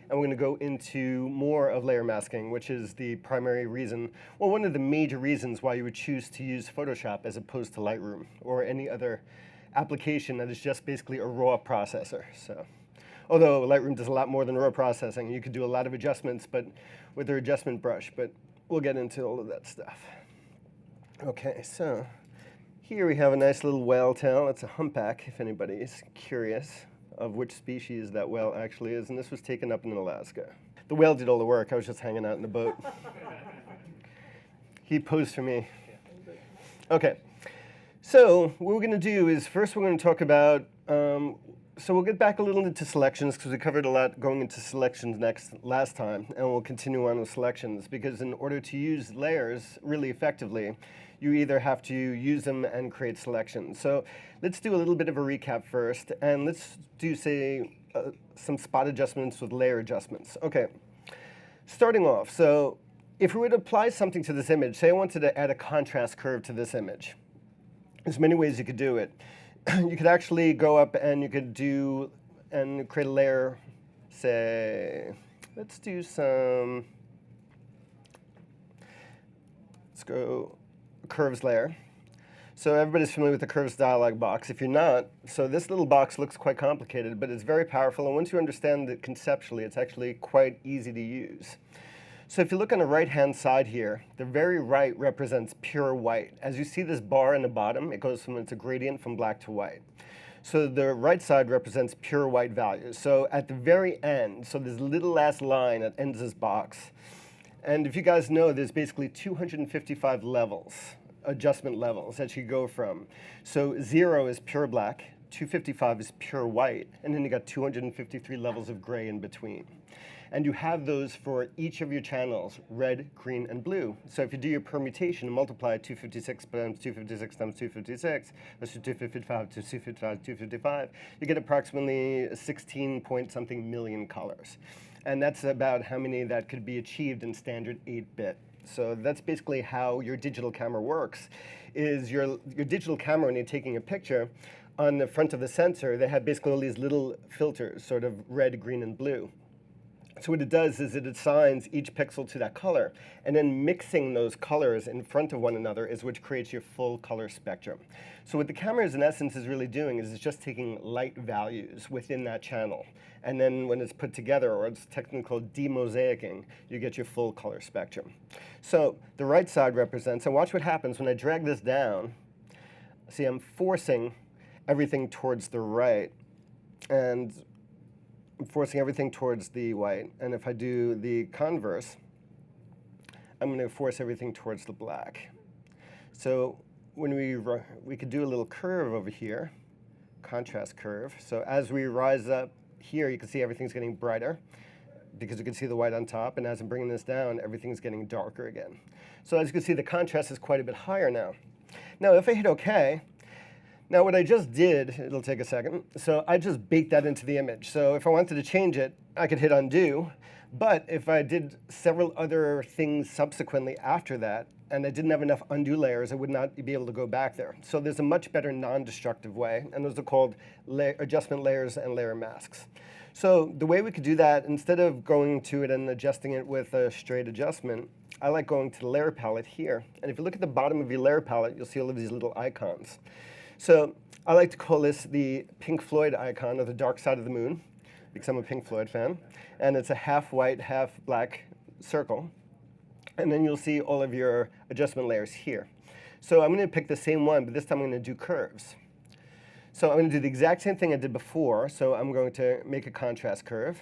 and we're going to go into more of layer masking, which is the primary reason, well, one of the major reasons why you would choose to use Photoshop as opposed to Lightroom or any other application that is just basically a raw processor. So, although Lightroom does a lot more than raw processing, you could do a lot of adjustments, but with their adjustment brush. But we'll get into all of that stuff. Okay, so here we have a nice little whale tail. It's a humpback, if anybody is curious of which species that whale actually is. And this was taken up in Alaska. The whale did all the work. I was just hanging out in the boat. He posed for me. Okay, so what we're going to do is first we're going to talk about, so we'll get back a little into selections because we covered a lot going into selections last time, and we'll continue on with selections because in order to use layers really effectively, you either have to use them and create selections. So let's do a little bit of a recap first, and let's do, say, some spot adjustments with layer adjustments. Okay, starting off, so if we were to apply something to this image, say I wanted to add a contrast curve to this image, there's many ways you could do it. You could actually go up and you could do and create a layer, say, let's do some, let's go curves layer. So everybody's familiar with the curves dialog box. If you're not, so this little box looks quite complicated, but it's very powerful. And once you understand it conceptually, it's actually quite easy to use. So if you look on the right-hand side here, the very right represents pure white. As you see this bar in the bottom, it goes from, it's a gradient from black to white. So the right side represents pure white values. So at the very end, so this little last line that ends this box. And if you guys know, there's basically 255 levels, adjustment levels that you go from. So 0 is pure black, 255 is pure white, and then you got 253 levels of gray in between. And you have those for each of your channels, red, green, and blue. So if you do your permutation and multiply 256 times 256 times 256, that's 255 to 255, 255, you get approximately 16 point something million colors. And that's about how many that could be achieved in standard 8-bit. So that's basically how your digital camera works, is your digital camera, when you're taking a picture, on the front of the sensor, they have basically all these little filters, sort of red, green, and blue. So what it does is it assigns each pixel to that color, and then mixing those colors in front of one another is what creates your full color spectrum. So what the cameras in essence is really doing is it's just taking light values within that channel, and then when it's put together, or it's technically called demosaicing, you get your full color spectrum. So the right side represents, and watch what happens when I drag this down. See, I'm forcing everything towards the right, and I'm forcing everything towards the white. And if I do the converse, I'm going to force everything towards the black. So when we could do a little curve over here, contrast curve. So as we rise up here, you can see everything's getting brighter because you can see the white on top. And as I'm bringing this down, everything's getting darker again. So as you can see, the contrast is quite a bit higher now. Now, if I hit OK, now what I just did, it'll take a second, so I just baked that into the image. So if I wanted to change it, I could hit undo. But if I did several other things subsequently after that, and I didn't have enough undo layers, I would not be able to go back there. So there's a much better non-destructive way, and those are called adjustment layers and layer masks. So the way we could do that, instead of going to it and adjusting it with a straight adjustment, I like going to the layer palette here. And if you look at the bottom of your layer palette, you'll see all of these little icons. So I like to call this the Pink Floyd icon, or the dark side of the moon, because I'm a Pink Floyd fan. And it's a half white, half black circle. And then you'll see all of your adjustment layers here. So I'm going to pick the same one, but this time I'm going to do curves. So I'm going to do the exact same thing I did before. So I'm going to make a contrast curve.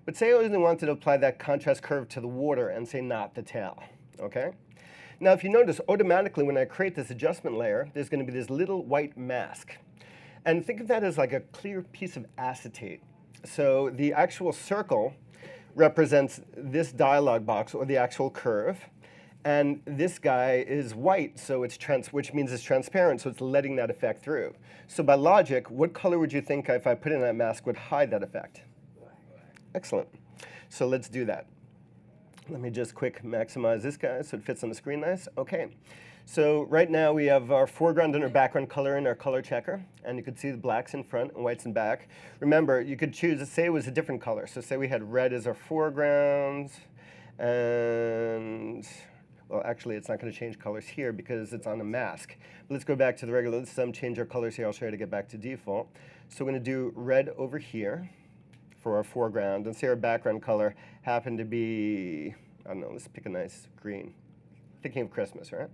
But say I only wanted to apply that contrast curve to the water and say not the tail. Okay? Now, if you notice, automatically when I create this adjustment layer, there's going to be this little white mask. And think of that as like a clear piece of acetate. So the actual circle represents this dialog box, or the actual curve. And this guy is white, so it's which means it's transparent, so it's letting that effect through. So by logic, what color would you think if I put in that mask would hide that effect? Excellent. So let's do that. Let me just quick maximize this guy so it fits on the screen nice. OK. So right now we have our foreground and our background color in our color checker, and you can see the blacks in front and whites in back. Remember, you could choose, say it was a different color. So say we had red as our foreground, and, well, actually it's not going to change colors here because it's on a mask. But let's go back to the regular, let's change our colors here. I'll show you how to get back to default. So we're going to do red over here for our foreground, and say our background color happened to be, I don't know, let's pick a nice green. Thinking of Christmas, right?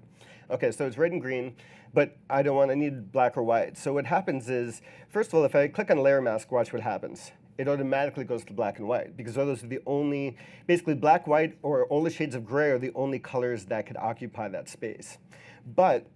Okay, so it's red and green, but I need black or white. So what happens is, first of all, if I click on layer mask, watch what happens. It automatically goes to black and white, because those are the only, basically black, white, or all the shades of gray are the only colors that could occupy that space. But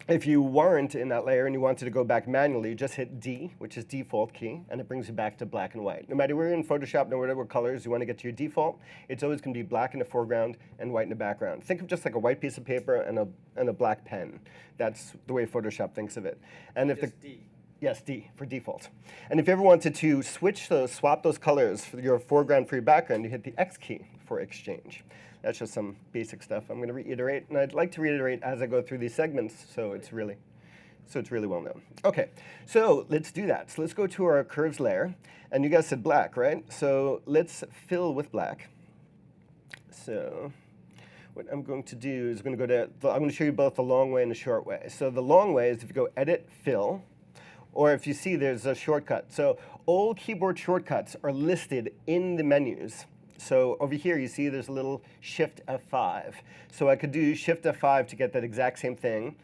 if you weren't in that layer and you wanted to go back manually, you just hit D, which is default key, and it brings you back to black and white. No matter where you're in Photoshop, no matter what colors you want to get to your default, it's always going to be black in the foreground and white in the background. Think of just like a white piece of paper and a black pen. That's the way Photoshop thinks of it. And if D. Yes, D for default. And if you ever wanted to swap those colors for your foreground for your background, you hit the X key for exchange. That's just some basic stuff. I'm going to reiterate, and I'd like to reiterate as I go through these segments, so it's really well known. Okay, so let's do that. So let's go to our curves layer, and you guys said black, right? So let's fill with black. So what I'm going to do is I'm going to show you both the long way and the short way. So the long way is if you go Edit, Fill, or if you see there's a shortcut. So all keyboard shortcuts are listed in the menus. So over here, you see there's a little Shift F5. So I could do Shift F5 to get that exact same thing.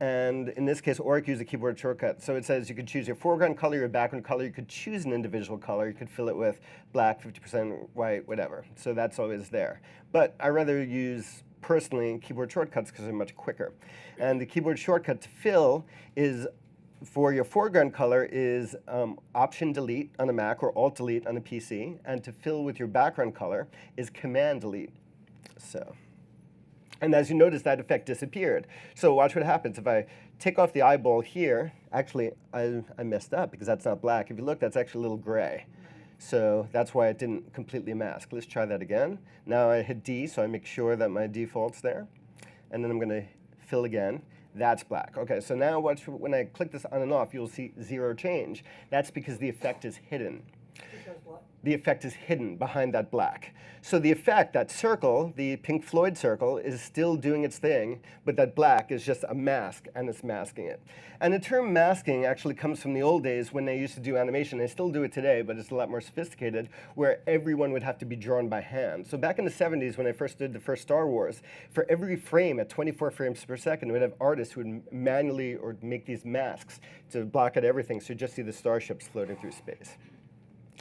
And in this case, or I could use a keyboard shortcut. So it says you could choose your foreground color, your background color. You could choose an individual color. You could fill it with black, 50% white, whatever. So that's always there. But I rather use, personally, keyboard shortcuts because they're much quicker. And the keyboard shortcut to fill is, for your foreground color, is Option Delete on a Mac or Alt Delete on a PC, and to fill with your background color is Command Delete. So, and as you notice, that effect disappeared. So watch what happens if I take off the eyeball here. Actually, I messed up because that's not black. If you look, that's actually a little gray. So that's why it didn't completely mask. Let's try that again. Now I hit D, so I make sure that my default's there, and then I'm going to fill again. That's black. Okay, so now watch, when I click this on and off, you'll see zero change. That's because the effect is hidden. Because what? The effect is hidden behind that black. So the effect, that circle, the Pink Floyd circle, is still doing its thing, but that black is just a mask, and it's masking it. And the term masking actually comes from the old days when they used to do animation. They still do it today, but it's a lot more sophisticated, where everyone would have to be drawn by hand. So back in the 70s, when I first did the first Star Wars, for every frame at 24 frames per second, we'd have artists who would manually or make these masks to block out everything, so you just see the starships floating through space.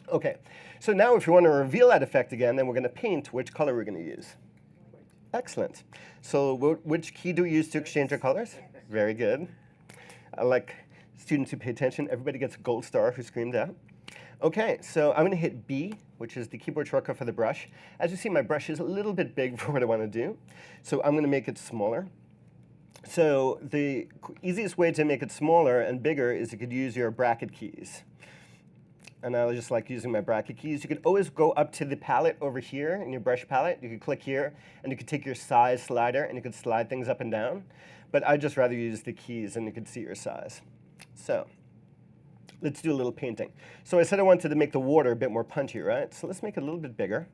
Okay, so now if you want to reveal that effect again, then we're going to paint which color we're going to use. Excellent. So which key do we use to exchange our colors? Very good. I like students who pay attention. Everybody gets a gold star who screamed out. Okay, so I'm going to hit B, which is the keyboard shortcut for the brush. As you see, my brush is a little bit big for what I want to do, so I'm going to make it smaller. So the easiest way to make it smaller and bigger is you could use your bracket keys. And I just like using my bracket keys. You could always go up to the palette over here in your brush palette. You could click here, and you could take your size slider, and you could slide things up and down. But I'd just rather use the keys, and you could see your size. So let's do a little painting. So I said I wanted to make the water a bit more punchy, right? So let's make it a little bit bigger.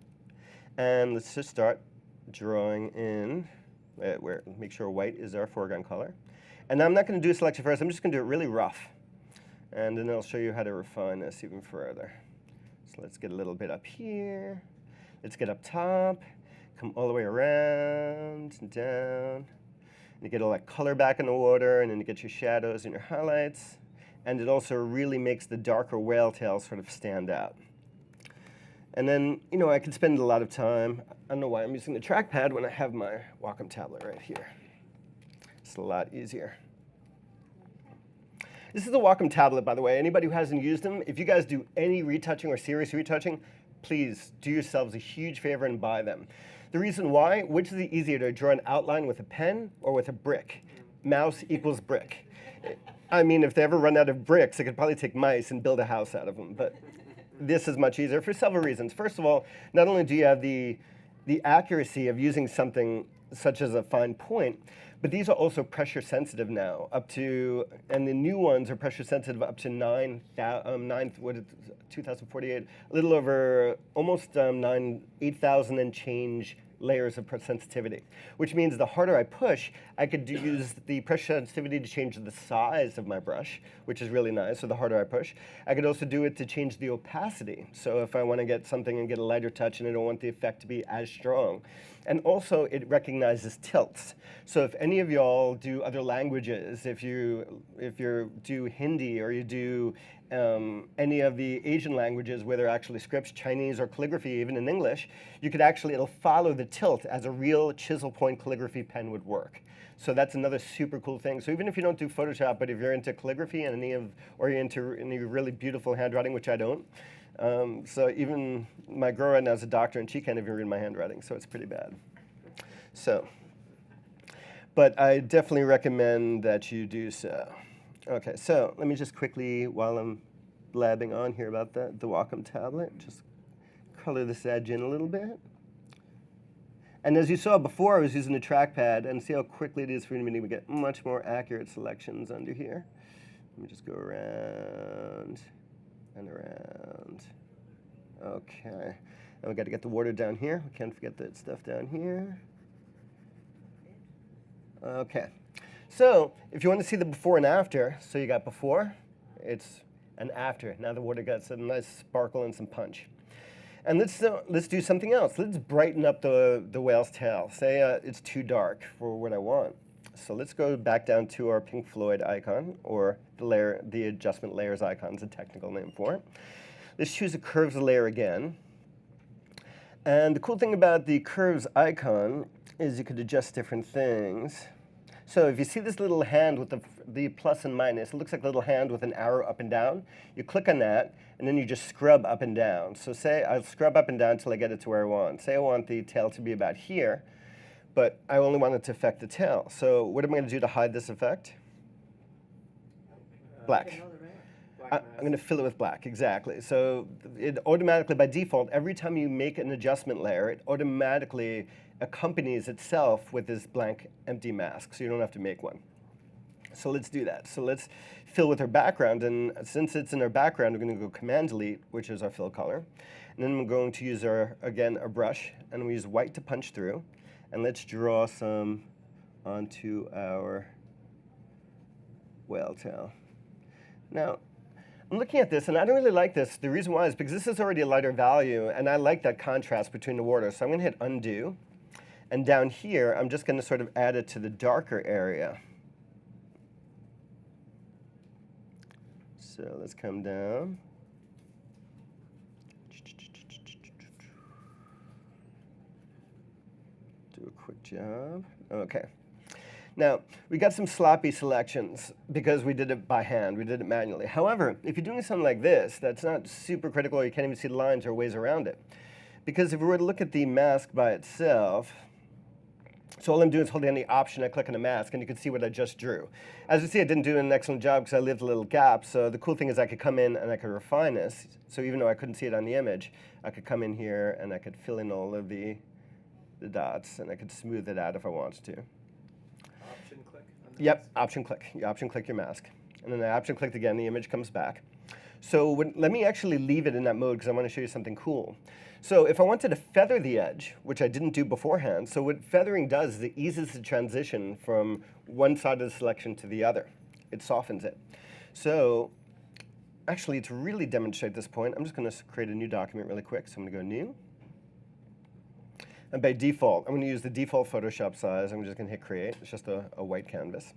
And let's just start drawing in, make sure white is our foreground color. And I'm not going to do a selection first. I'm just going to do it really rough. And then I'll show you how to refine this even further. So let's get a little bit up here. Let's get up top, come all the way around and down. And you get all that color back in the water, and then you get your shadows and your highlights. And it also really makes the darker whale tail sort of stand out. And then, you know, I could spend a lot of time. I don't know why I'm using the trackpad when I have my Wacom tablet right here. It's a lot easier. This is the Wacom Tablet, by the way. Anybody who hasn't used them, if you guys do any retouching or serious retouching, please do yourselves a huge favor and buy them. The reason why, which is easier, to draw an outline with a pen or with a brick? Mouse equals brick. I mean, if they ever run out of bricks, they could probably take mice and build a house out of them. But this is much easier for several reasons. First of all, not only do you have the accuracy of using something such as a fine point, But these are also pressure sensitive now, up to, and the new ones are pressure sensitive up to 2048, a little over almost 8,000 and change layers of sensitivity, which means the harder I push, I could use the pressure sensitivity to change the size of my brush, which is really nice, so the harder I push. I could also do it to change the opacity, so if I want to get something and get a lighter touch and I don't want the effect to be as strong. And also, it recognizes tilts. So if any of y'all do other languages, if you do Hindi or you do any of the Asian languages where there are actually scripts, Chinese or calligraphy, even in English, you could actually, it'll follow the tilt as a real chisel point calligraphy pen would work. So that's another super cool thing. So even if you don't do Photoshop, but if you're into calligraphy and or you're into any really beautiful handwriting, which I don't, so even my girl right now is a doctor and she can't even read my handwriting, so it's pretty bad. So, but I definitely recommend that you do so. Okay, so let me just quickly, while I'm blabbing on here about the Wacom Tablet, just color this edge in a little bit. And as you saw before, I was using the trackpad, and see how quickly it is for me to get much more accurate selections under here. Let me just go around and around. Okay, and we got to get the water down here. We can't forget that stuff down here. Okay, so if you want to see the before and after, so you got before, it's an after. Now the water got some nice sparkle and some punch. And let's do something else. Let's brighten up the whale's tail. Say it's too dark for what I want. So let's go back down to our Pink Floyd icon, or the adjustment layers icon is a technical name for it. Let's choose a curves layer again. And the cool thing about the curves icon is you could adjust different things. So if you see this little hand with the plus and minus, it looks like a little hand with an arrow up and down. You click on that, and then you just scrub up and down. So say I'll scrub up and down until I get it to where I want. Say I want the tail to be about here, but I only want it to affect the tail. So what am I going to do to hide this effect? Black. I'm going to fill it with black, exactly. So it automatically, by default, every time you make an adjustment layer, it automatically accompanies itself with this blank empty mask, so you don't have to make one. So let's do that. So let's fill with our background, and since it's in our background, we're going to go Command-Delete, which is our fill color. And then we're going to use our brush, and we use white to punch through. And let's draw some onto our whale tail. Now, I'm looking at this, and I don't really like this. The reason why is because this is already a lighter value, and I like that contrast between the water. So I'm going to hit Undo. And down here, I'm just going to sort of add it to the darker area. So let's come down. Do a quick job. Okay. Now, we got some sloppy selections because we did it by hand. We did it manually. However, if you're doing something like this, that's not super critical. You can't even see the lines or ways around it. Because if we were to look at the mask by itself, so all I'm doing is holding down the Option, I click on the mask, and you can see what I just drew. As you see, I didn't do an excellent job because I left a little gap. So the cool thing is I could come in and I could refine this. So even though I couldn't see it on the image, I could come in here and I could fill in all of the dots, and I could smooth it out if I wanted to. Option click on the Yep, mask. Option click. You Option click your mask. And then I Option clicked again, the image comes back. So let me actually leave it in that mode because I want to show you something cool. So if I wanted to feather the edge, which I didn't do beforehand, so what feathering does is it eases the transition from one side of the selection to the other. It softens it. So actually, to really demonstrate this point, I'm just going to create a new document really quick. So I'm going to go New. And by default, I'm going to use the default Photoshop size. I'm just going to hit Create. It's just a white canvas.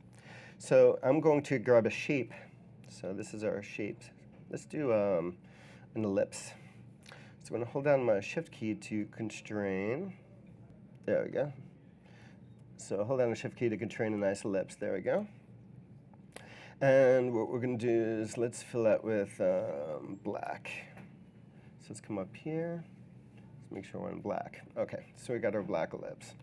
So I'm going to grab a shape. So this is our shape. Let's do an ellipse. So I'm going to hold down my Shift key to constrain. There we go. So hold down the Shift key to constrain a nice ellipse. There we go. And what we're going to do is let's fill that with black. So let's come up here. Let's make sure we're in black. OK, so we got our black ellipse.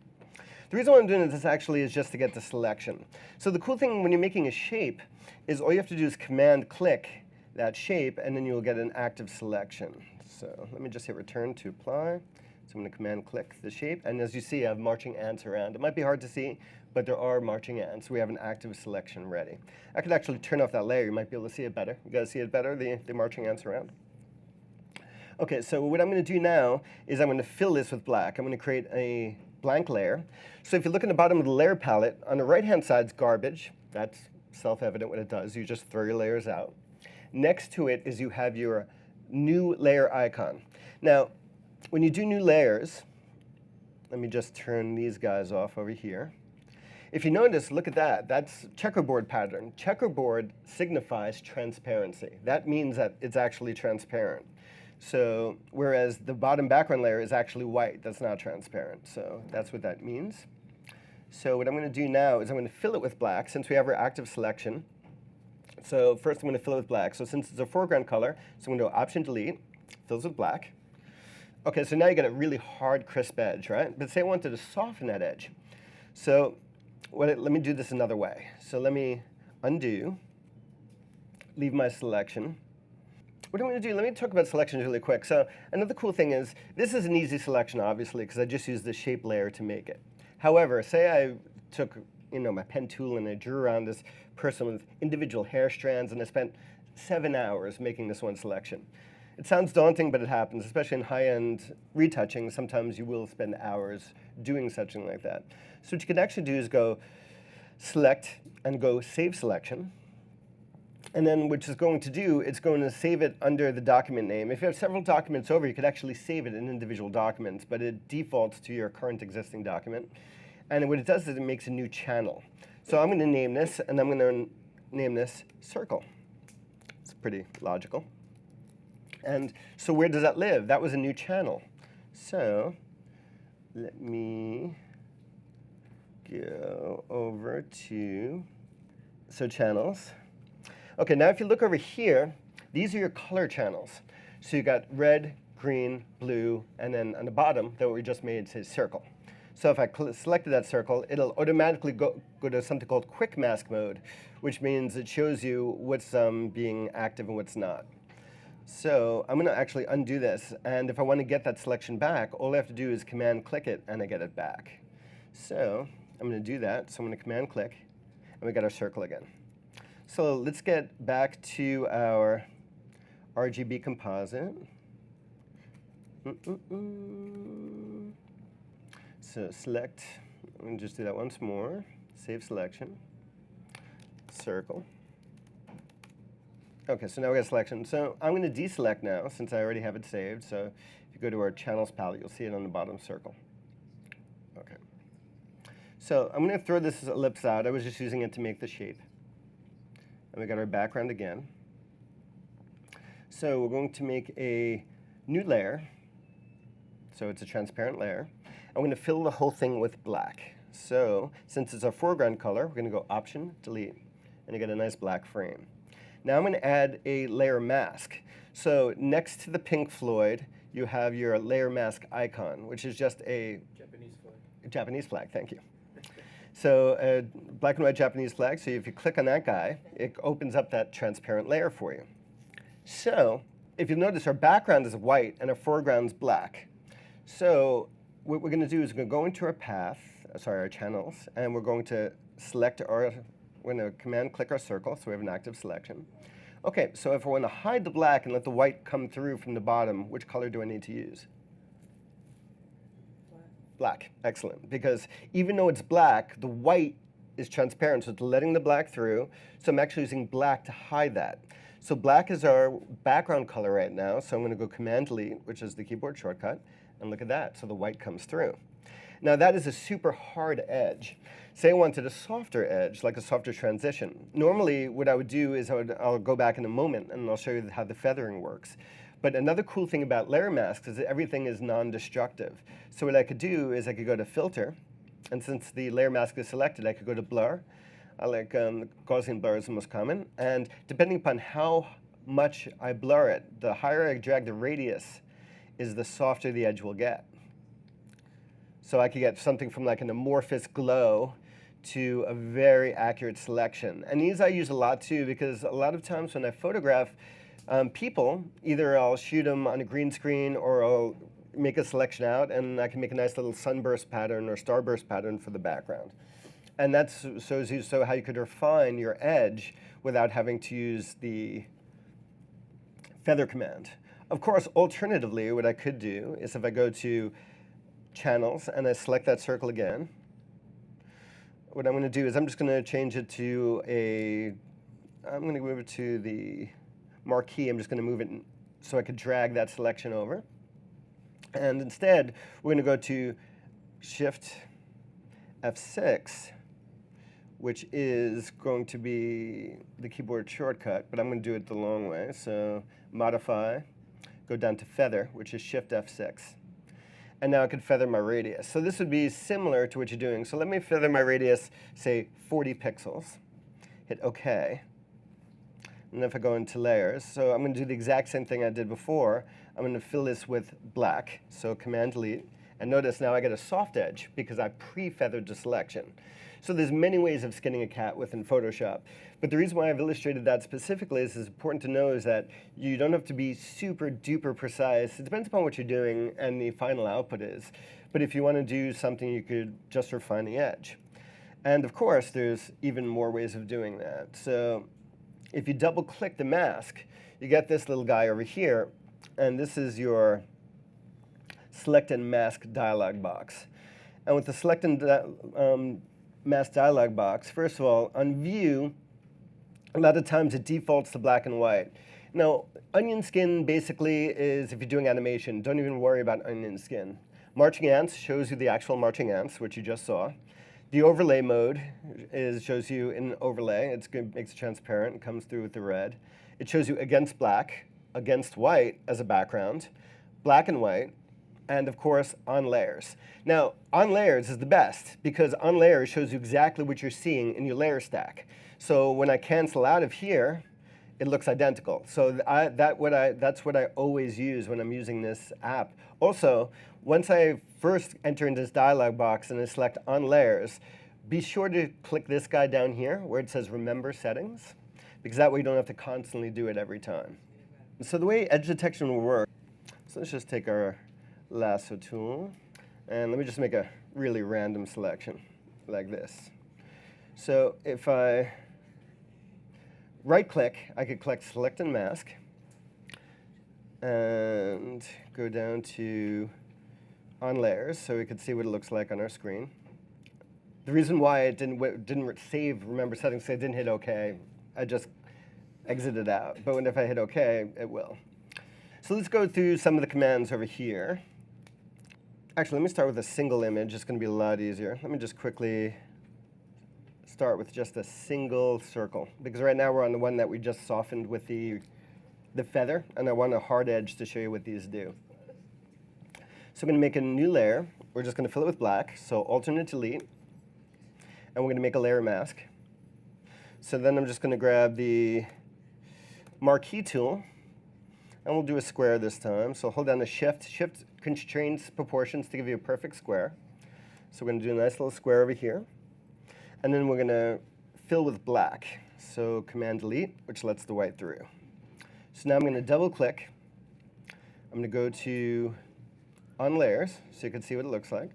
The reason why I'm doing this actually is just to get the selection. So the cool thing when you're making a shape is all you have to do is Command-click that shape, and then you'll get an active selection. So let me just hit Return to apply. So I'm going to Command-click the shape. And as you see, I have marching ants around. It might be hard to see, but there are marching ants. We have an active selection ready. I could actually turn off that layer. You might be able to see it better. You guys see it better, the marching ants around? Okay, so what I'm going to do now is I'm going to fill this with black. I'm going to create a blank layer. So if you look in the bottom of the layer palette, on the right-hand side is garbage. That's self-evident what it does. You just throw your layers out. Next to it is you have your new layer icon. Now, when you do new layers, let me just turn these guys off over here. If you notice, look at that. That's checkerboard pattern. Checkerboard signifies transparency. That means that it's actually transparent. So whereas the bottom background layer is actually white, that's not transparent. So that's what that means. So what I'm going to do now is I'm going to fill it with black since we have our active selection. So first I'm going to fill it with black. So since it's a foreground color, so I'm going to go Option Delete, fills with black. Okay, so now you get a really hard, crisp edge, right? But say I wanted to soften that edge. So let me do this another way. So let me undo, leave my selection. What I'm going to do, let me talk about selections really quick. So another cool thing is, this is an easy selection, obviously, because I just used the shape layer to make it. However, say I took my pen tool and I drew around this person with individual hair strands, and I spent 7 hours making this one selection. It sounds daunting, but it happens, especially in high-end retouching. Sometimes you will spend hours doing something like that. So what you can actually do is go Select and go Save Selection. And then what it's going to do, it's going to save it under the document name. If you have several documents over, you could actually save it in individual documents, but it defaults to your current existing document. And what it does is it makes a new channel. So I'm going to name this, and I'm going to name this Circle. It's pretty logical. And so where does that live? That was a new channel. So let me go over to channels. Okay, now if you look over here, these are your color channels. So you got red, green, blue, and then on the bottom, that we just made says circle. So if I selected that circle, it'll automatically go to something called quick mask mode, which means it shows you what's being active and what's not. So I'm going to actually undo this, and if I want to get that selection back, all I have to do is Command-click it, and I get it back. So I'm going to do that. So I'm going to Command-click, and we got our circle again. So let's get back to our RGB composite. So select, let me just do that once more. Save selection, circle. Okay, so now we got a selection. So I'm going to deselect now since I already have it saved. So if you go to our channels palette, you'll see it on the bottom circle. Okay. So I'm going to throw this ellipse out. I was just using it to make the shape. And we got our background again. So we're going to make a new layer. So it's a transparent layer. I'm going to fill the whole thing with black. So since it's a foreground color, we're going to go Option, Delete, and you get a nice black frame. Now I'm going to add a layer mask. So next to the Pink Floyd, you have your layer mask icon, which is just a Japanese flag. Japanese flag, thank you. So a black and white Japanese flag, so if you click on that guy, it opens up that transparent layer for you. So if you notice, our background is white and our foreground is black. So what we're going to do is we're going to go into our path, our channels, and we're going to select we're going to Command-click our circle, so we have an active selection. Okay, so if I want to hide the black and let the white come through from the bottom, which color do I need to use? Black, excellent. Because even though it's black, the white is transparent, so it's letting the black through. So I'm actually using black to hide that. So black is our background color right now, so I'm going to go Command-Delete, which is the keyboard shortcut, and look at that, so the white comes through. Now that is a super hard edge. Say I wanted a softer edge, like a softer transition. Normally what I would do is I'll go back in a moment and I'll show you how the feathering works. But another cool thing about layer masks is that everything is non-destructive. So what I could do is I could go to Filter, and since the layer mask is selected, I could go to Blur. I like Gaussian blur is the most common, and depending upon how much I blur it, the higher I drag the radius is the softer the edge will get. So I could get something from like an amorphous glow to a very accurate selection. And these I use a lot too, because a lot of times when I photograph people, either I'll shoot them on a green screen or I'll make a selection out and I can make a nice little sunburst pattern or starburst pattern for the background. And that's so how you could refine your edge without having to use the feather command. Of course, alternatively, what I could do is if I go to Channels and I select that circle again, what I'm going to do is I'm just going to change it to I'm going to move it to the marquee. I'm just going to move it so I could drag that selection over. And instead, we're going to go to Shift F6, which is going to be the keyboard shortcut, but I'm going to do it the long way. So modify, go down to feather, which is Shift F6. And now I can feather my radius. So this would be similar to what you're doing. So let me feather my radius, say 40 pixels. Hit OK. And if I go into layers, so I'm going to do the exact same thing I did before. I'm going to fill this with black, so Command Delete. And notice now I get a soft edge because I pre-feathered the selection. So there's many ways of skinning a cat within Photoshop. But the reason why I've illustrated that specifically is it's important to know is that you don't have to be super duper precise. It depends upon what you're doing and the final output is. But if you want to do something, you could just refine the edge. And of course, there's even more ways of doing that. So if you double click the mask, you get this little guy over here. And this is your Select and Mask dialog box. And with the Select and Mask dialog box, first of all, on View, a lot of times it defaults to black and white. Now, onion skin basically is if you're doing animation, don't even worry about onion skin. Marching ants shows you the actual marching ants, which you just saw. The overlay mode shows you in overlay. It makes it transparent. It comes through with the red. It shows you against black, against white as a background, black and white, and of course, on layers. Now, on layers is the best because on layers shows you exactly what you're seeing in your layer stack. So when I cancel out of here, it looks identical. So that's what I always use when I'm using this app. Also, once I first enter into this dialog box and I select on layers, be sure to click this guy down here where it says remember settings, because that way you don't have to constantly do it every time. So the way edge detection will work, so let's just take our lasso tool, and let me just make a really random selection like this. So if I right-click, I could click Select and Mask, and go down to On Layers, so we could see what it looks like on our screen. The reason why it didn't save Remember Settings, because I didn't hit OK. I just exited out. But if I hit OK, it will. So let's go through some of the commands over here. Actually, let me start with a single image. It's going to be a lot easier. Let me just quickly start with just a single circle, because right now we're on the one that we just softened with the feather, and I want a hard edge to show you what these do. So I'm going to make a new layer. We're just going to fill it with black, so alternate delete, and we're going to make a layer mask. So then I'm just going to grab the marquee tool, and we'll do a square this time. So hold down the Shift. Shift constrains proportions to give you a perfect square. So we're going to do a nice little square over here. And then we're going to fill with black. So Command Delete, which lets the white through. So now I'm going to double click. I'm going to go to On Layers, so you can see what it looks like.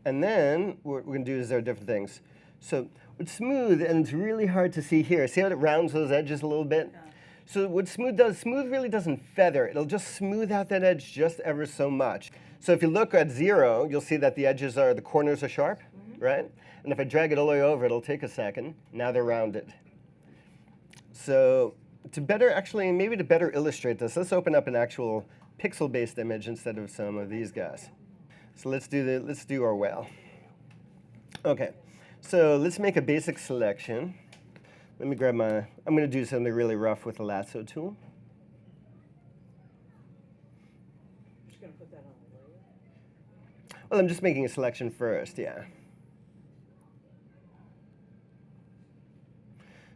And then what we're going to do is there are different things. So with smooth, and it's really hard to see here. See how it rounds those edges a little bit? Yeah. So what smooth does, smooth really doesn't feather. It'll just smooth out that edge just ever so much. So if you look at 0, you'll see that the edges the corners are sharp, right? And if I drag it all the way over, it'll take a second. Now they're rounded. So to better illustrate this, let's open up an actual pixel-based image instead of some of these guys. So let's do our whale. Okay, so let's make a basic selection. Let me grab I'm going to do something really rough with the lasso tool. You're just going to put that on the layer? Well, I'm just making a selection first, yeah.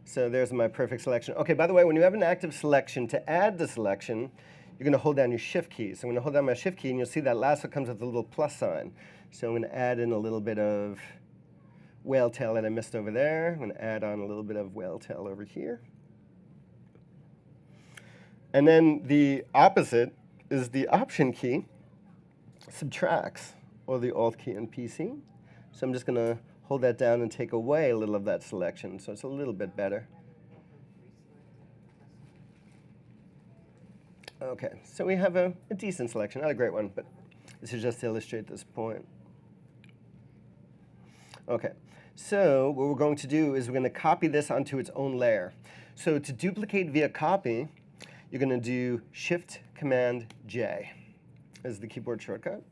So there's my perfect selection. Okay, by the way, when you have an active selection, to add the selection, you're going to hold down your Shift key. So I'm going to hold down my Shift key, and you'll see that lasso comes with a little plus sign. So I'm going to add in a little bit of whale tail that I missed over there. I'm going to add on a little bit of whale tail over here. And then the opposite is the Option key subtracts, or the Alt key in PC. So I'm just going to hold that down and take away a little of that selection, so it's a little bit better. Okay, so we have a decent selection, not a great one, but this is just to illustrate this point. Okay, so what we're going to do is we're going to copy this onto its own layer. So to duplicate via copy, you're going to do Shift-Command-J as the keyboard shortcut.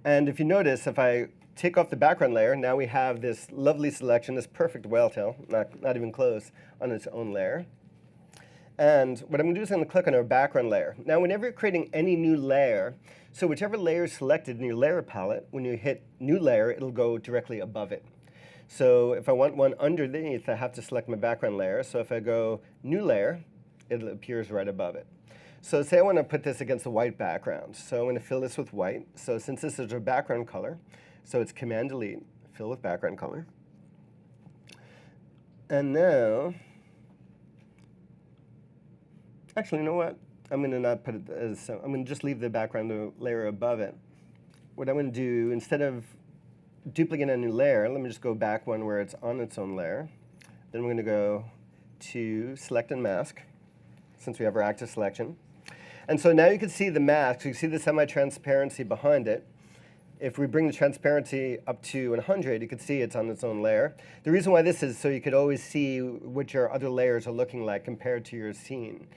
And if you notice, if I take off the background layer, now we have this lovely selection, this perfect whale tail, not even close, on its own layer. And what I'm going to do is I'm going to click on our background layer. Now, whenever you're creating any new layer, so whichever layer is selected in your layer palette, when you hit New Layer, it'll go directly above it. So if I want one underneath, I have to select my background layer. So if I go New Layer, it appears right above it. So say I want to put this against a white background. So I'm going to fill this with white. So since this is our background color, so it's Command-Delete, fill with background color. And now, actually, you know what? I'm going to not put it as, I'm going to just leave the background layer above it. What I'm going to do, instead of duplicating a new layer, let me just go back one where it's on its own layer. Then we're going to go to Select and Mask, since we have our active selection. And so now you can see the mask. You can see the semi-transparency behind it. If we bring the transparency up to 100, you can see it's on its own layer. The reason why this is so you could always see what your other layers are looking like compared to your scene.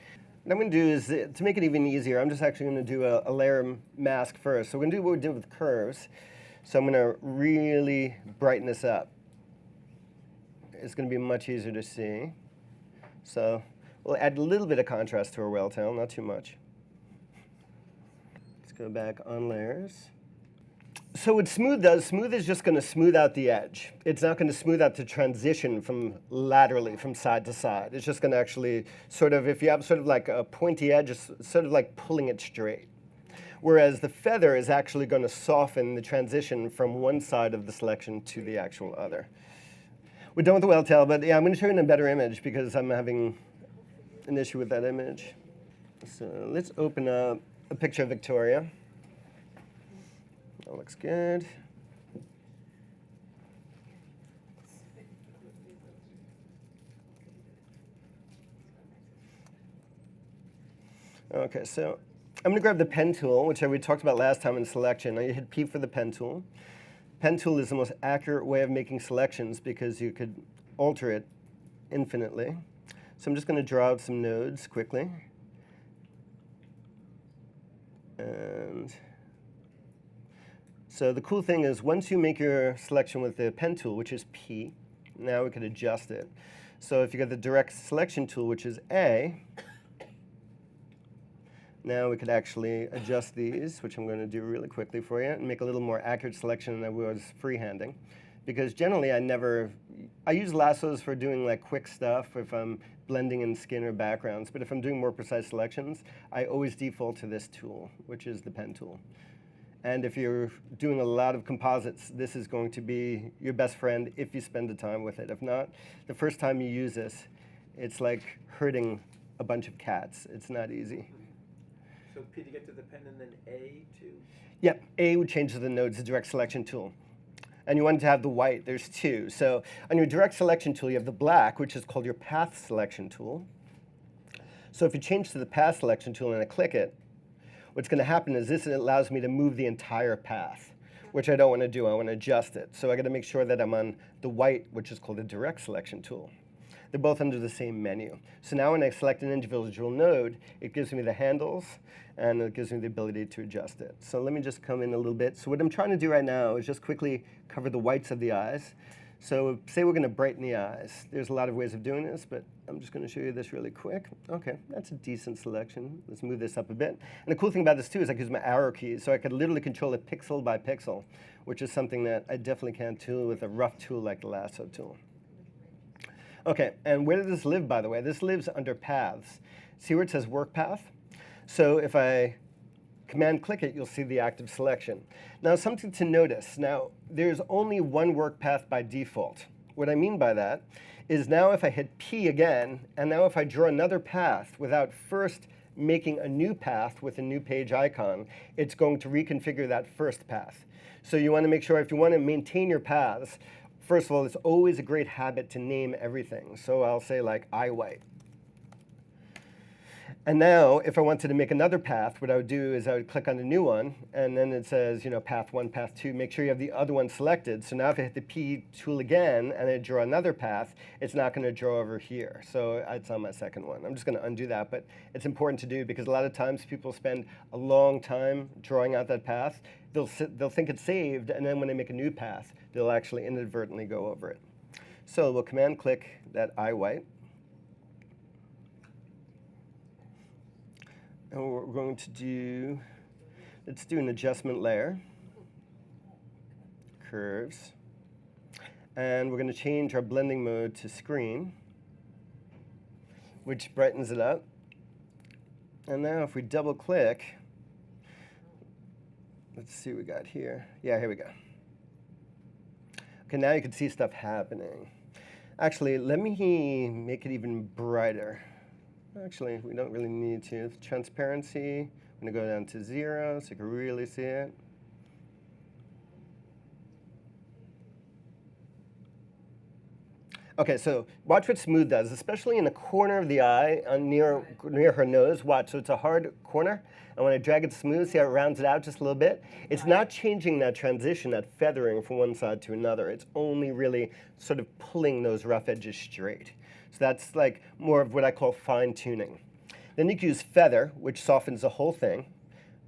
What I'm going to do is, to make it even easier, I'm just actually going to do a layer mask first. So we're going to do what we did with curves. So I'm going to really brighten this up. It's going to be much easier to see. So we'll add a little bit of contrast to our whale tail, not too much. Let's go back on layers. So what smooth does, smooth is just going to smooth out the edge. It's not going to smooth out the transition from laterally, from side to side. It's just going to actually sort of, if you have sort of like a pointy edge, it's sort of like pulling it straight. Whereas the feather is actually going to soften the transition from one side of the selection to the actual other. We're done with the whale tail, but yeah, I'm going to show you in a better image because I'm having an issue with that image. So let's open up a picture of Victoria. That looks good. Okay, so I'm going to grab the pen tool, which we talked about last time in selection. I hit P for the pen tool. Pen tool is the most accurate way of making selections because you could alter it infinitely. So I'm just going to draw out some nodes quickly. And so the cool thing is once you make your selection with the pen tool, which is P, now we can adjust it. So if you get the direct selection tool, which is A, now we could actually adjust these, which I'm going to do really quickly for you, and make a little more accurate selection than I was freehanding. Because generally I use lassos for doing like quick stuff if I'm blending in skin or backgrounds, but if I'm doing more precise selections, I always default to this tool, which is the pen tool. And if you're doing a lot of composites, this is going to be your best friend if you spend the time with it. If not, the first time you use this, it's like herding a bunch of cats. It's not easy. So P to get to the pen and then A to? Yep, A would change to the nodes, the direct selection tool. And you want to have the white, there's two. So on your direct selection tool, you have the black, which is called your path selection tool. So if you change to the path selection tool and I click it, what's going to happen is this allows me to move the entire path, which I don't want to do. I want to adjust it. So I got to make sure that I'm on the white, which is called the direct selection tool. They're both under the same menu. So now when I select an individual node, it gives me the handles, and it gives me the ability to adjust it. So let me just come in a little bit. So what I'm trying to do right now is just quickly cover the whites of the eyes. So say we're going to brighten the eyes. There's a lot of ways of doing this, but I'm just going to show you this really quick. OK, that's a decent selection. Let's move this up a bit. And the cool thing about this, too, is I can use my arrow keys. So I could literally control it pixel by pixel, which is something that I definitely can't do with a rough tool like the lasso tool. OK, and where does this live, by the way? This lives under paths. See where it says work path? So if I Command-click it, you'll see the active selection. Now, something to notice. Now, there's only one work path by default. What I mean by that is now if I hit P again, and now if I draw another path without first making a new path with a new page icon, it's going to reconfigure that first path. So you want to make sure if you want to maintain your paths, first of all, it's always a great habit to name everything. So I'll say like white. And now, if I wanted to make another path, what I would do is I would click on the new one, and then it says, path 1, path 2. Make sure you have the other one selected. So now if I hit the P tool again and I draw another path, it's not going to draw over here. So it's on my second one. I'm just going to undo that, but it's important to do because a lot of times people spend a long time drawing out that path. They'll think it's saved, and then when they make a new path, they'll actually inadvertently go over it. So we'll command click that white. And what we're going to do, let's do an adjustment layer, curves, and we're going to change our blending mode to screen, which brightens it up. And now if we double click, let's see what we got here. Yeah, here we go. Okay, now you can see stuff happening. Actually, let me make it even brighter. Actually, we don't really need to. Transparency, I'm going to go down to 0 so you can really see it. Okay, so watch what smooth does, especially in the corner of the eye near her nose. Watch, so it's a hard corner. And when I drag it smooth, see how it rounds it out just a little bit? It's not changing that transition, that feathering from one side to another. It's only really sort of pulling those rough edges straight. So that's like more of what I call fine tuning. Then you can use feather, which softens the whole thing.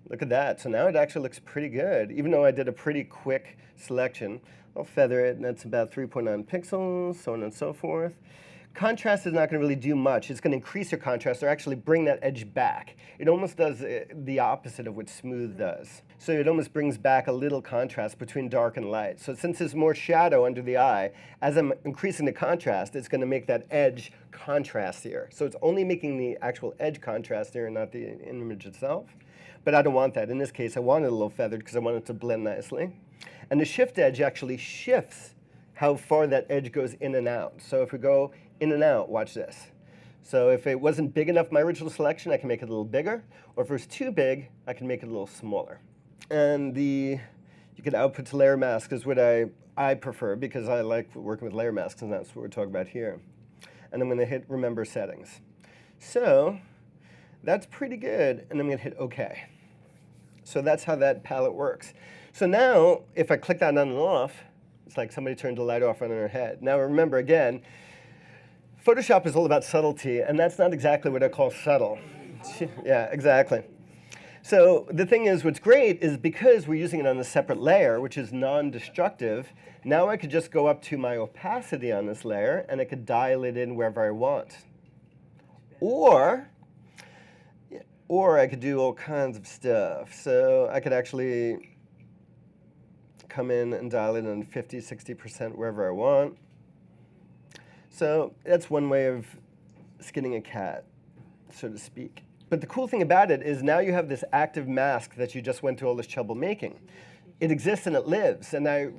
Look at that. So now it actually looks pretty good. Even though I did a pretty quick selection, I'll feather it, and that's about 3.9 pixels, so on and so forth. Contrast is not going to really do much. It's going to increase your contrast or actually bring that edge back. It almost does the opposite of what smooth does. So it almost brings back a little contrast between dark and light. So since there's more shadow under the eye, as I'm increasing the contrast, it's going to make that edge contrastier. So it's only making the actual edge contrastier and not the image itself. But I don't want that. In this case, I want it a little feathered because I want it to blend nicely. And the shift edge actually shifts how far that edge goes in and out. So if we go in and out, watch this. So if it wasn't big enough, my original selection, I can make it a little bigger. Or if it was too big, I can make it a little smaller. And you can output to layer mask is what I prefer because I like working with layer masks, and that's what we're talking about here. And I'm going to hit remember settings. So that's pretty good, and I'm going to hit OK. So that's how that palette works. So now, if I click that on and off, it's like somebody turned the light off on their head. Now remember, again, Photoshop is all about subtlety, and that's not exactly what I call subtle. Yeah, exactly. So the thing is, what's great is because we're using it on a separate layer, which is non-destructive, now I could just go up to my opacity on this layer, and I could dial it in wherever I want. Or I could do all kinds of stuff. So I could actually come in and dial it in 50, 60% wherever I want. So that's one way of skinning a cat, so to speak. But the cool thing about it is now you have this active mask that you just went through all this trouble making. It exists and it lives. And I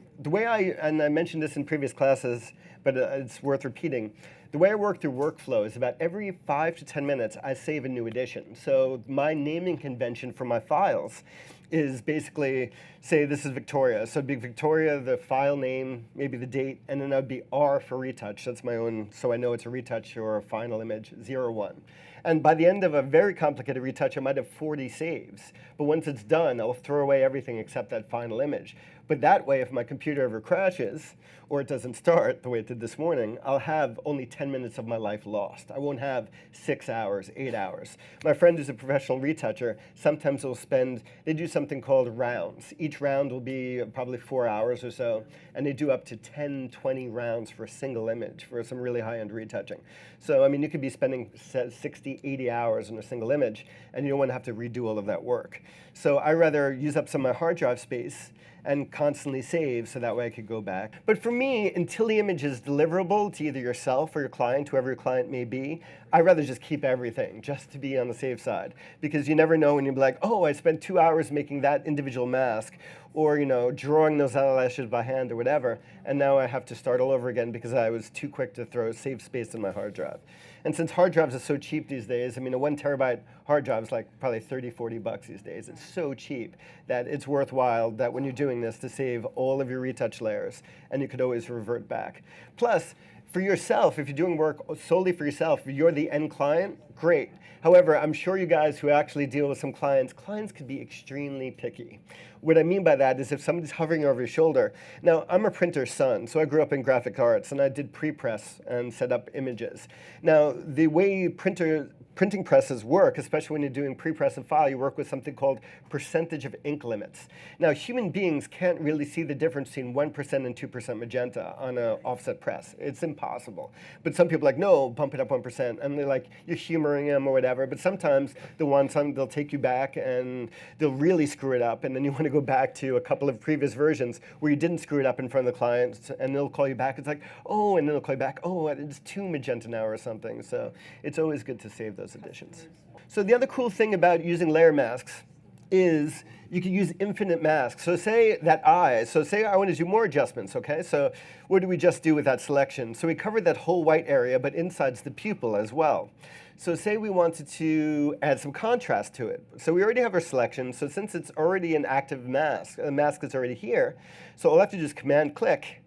mentioned this in previous classes, but it's worth repeating. The way I work through workflow is about every 5 to 10 minutes, I save a new edition. So my naming convention for my files is basically, say this is Victoria. So it'd be Victoria, the file name, maybe the date, and then that would be R for retouch. That's my own, so I know it's a retouch or a final image, 01. And by the end of a very complicated retouch, I might have 40 saves. But once it's done, I'll throw away everything except that final image. But that way, if my computer ever crashes, or it doesn't start the way it did this morning, I'll have only 10 minutes of my life lost. I won't have 6 hours, 8 hours. My friend who's a professional retoucher, sometimes they do something called rounds. Each round will be probably 4 hours or so, and they do up to 10, 20 rounds for a single image for some really high-end retouching. So, I mean, you could be spending 60, 80 hours on a single image, and you don't want to have to redo all of that work. So I rather use up some of my hard drive space and constantly save so that way I could go back. But for me, until the image is deliverable to either yourself or your client, whoever your client may be, I'd rather just keep everything just to be on the safe side. Because you never know when you'll be like, oh, I spent 2 hours making that individual mask, or drawing those eyelashes by hand or whatever, and now I have to start all over again because I was too quick to save space in my hard drive. And since hard drives are so cheap these days, I mean, a 1 terabyte hard drive is like probably 30, 40 bucks these days. It's so cheap that it's worthwhile that when you're doing this to save all of your retouch layers, and you could always revert back. Plus, for yourself, if you're doing work solely for yourself, if you're the end client, great. However, I'm sure you guys who actually deal with some clients could be extremely picky. What I mean by that is if somebody's hovering over your shoulder. Now, I'm a printer's son, so I grew up in graphic arts, and I did pre-press and set up images. Now, the way printing presses work, especially when you're doing pre-press and file, you work with something called percentage of ink limits. Now, human beings can't really see the difference between 1% and 2% magenta on an offset press. It's impossible. But some people are like, no, bump it up 1%. And they're like, you're humoring them or whatever. But sometimes they'll take you back and they'll really screw it up. And then you want to go back to a couple of previous versions where you didn't screw it up in front of the client, and they'll call you back. It's like, oh, and then they'll call you back, oh, it's too magenta now or something. So it's always good to save those additions. So the other cool thing about using layer masks is you can use infinite masks. So say I want to do more adjustments, okay? So what did we just do with that selection? So we covered that whole white area, but inside's the pupil as well. So say we wanted to add some contrast to it. So we already have our selection, so since it's already an active mask, the mask is already here, so all I have to do is Command click,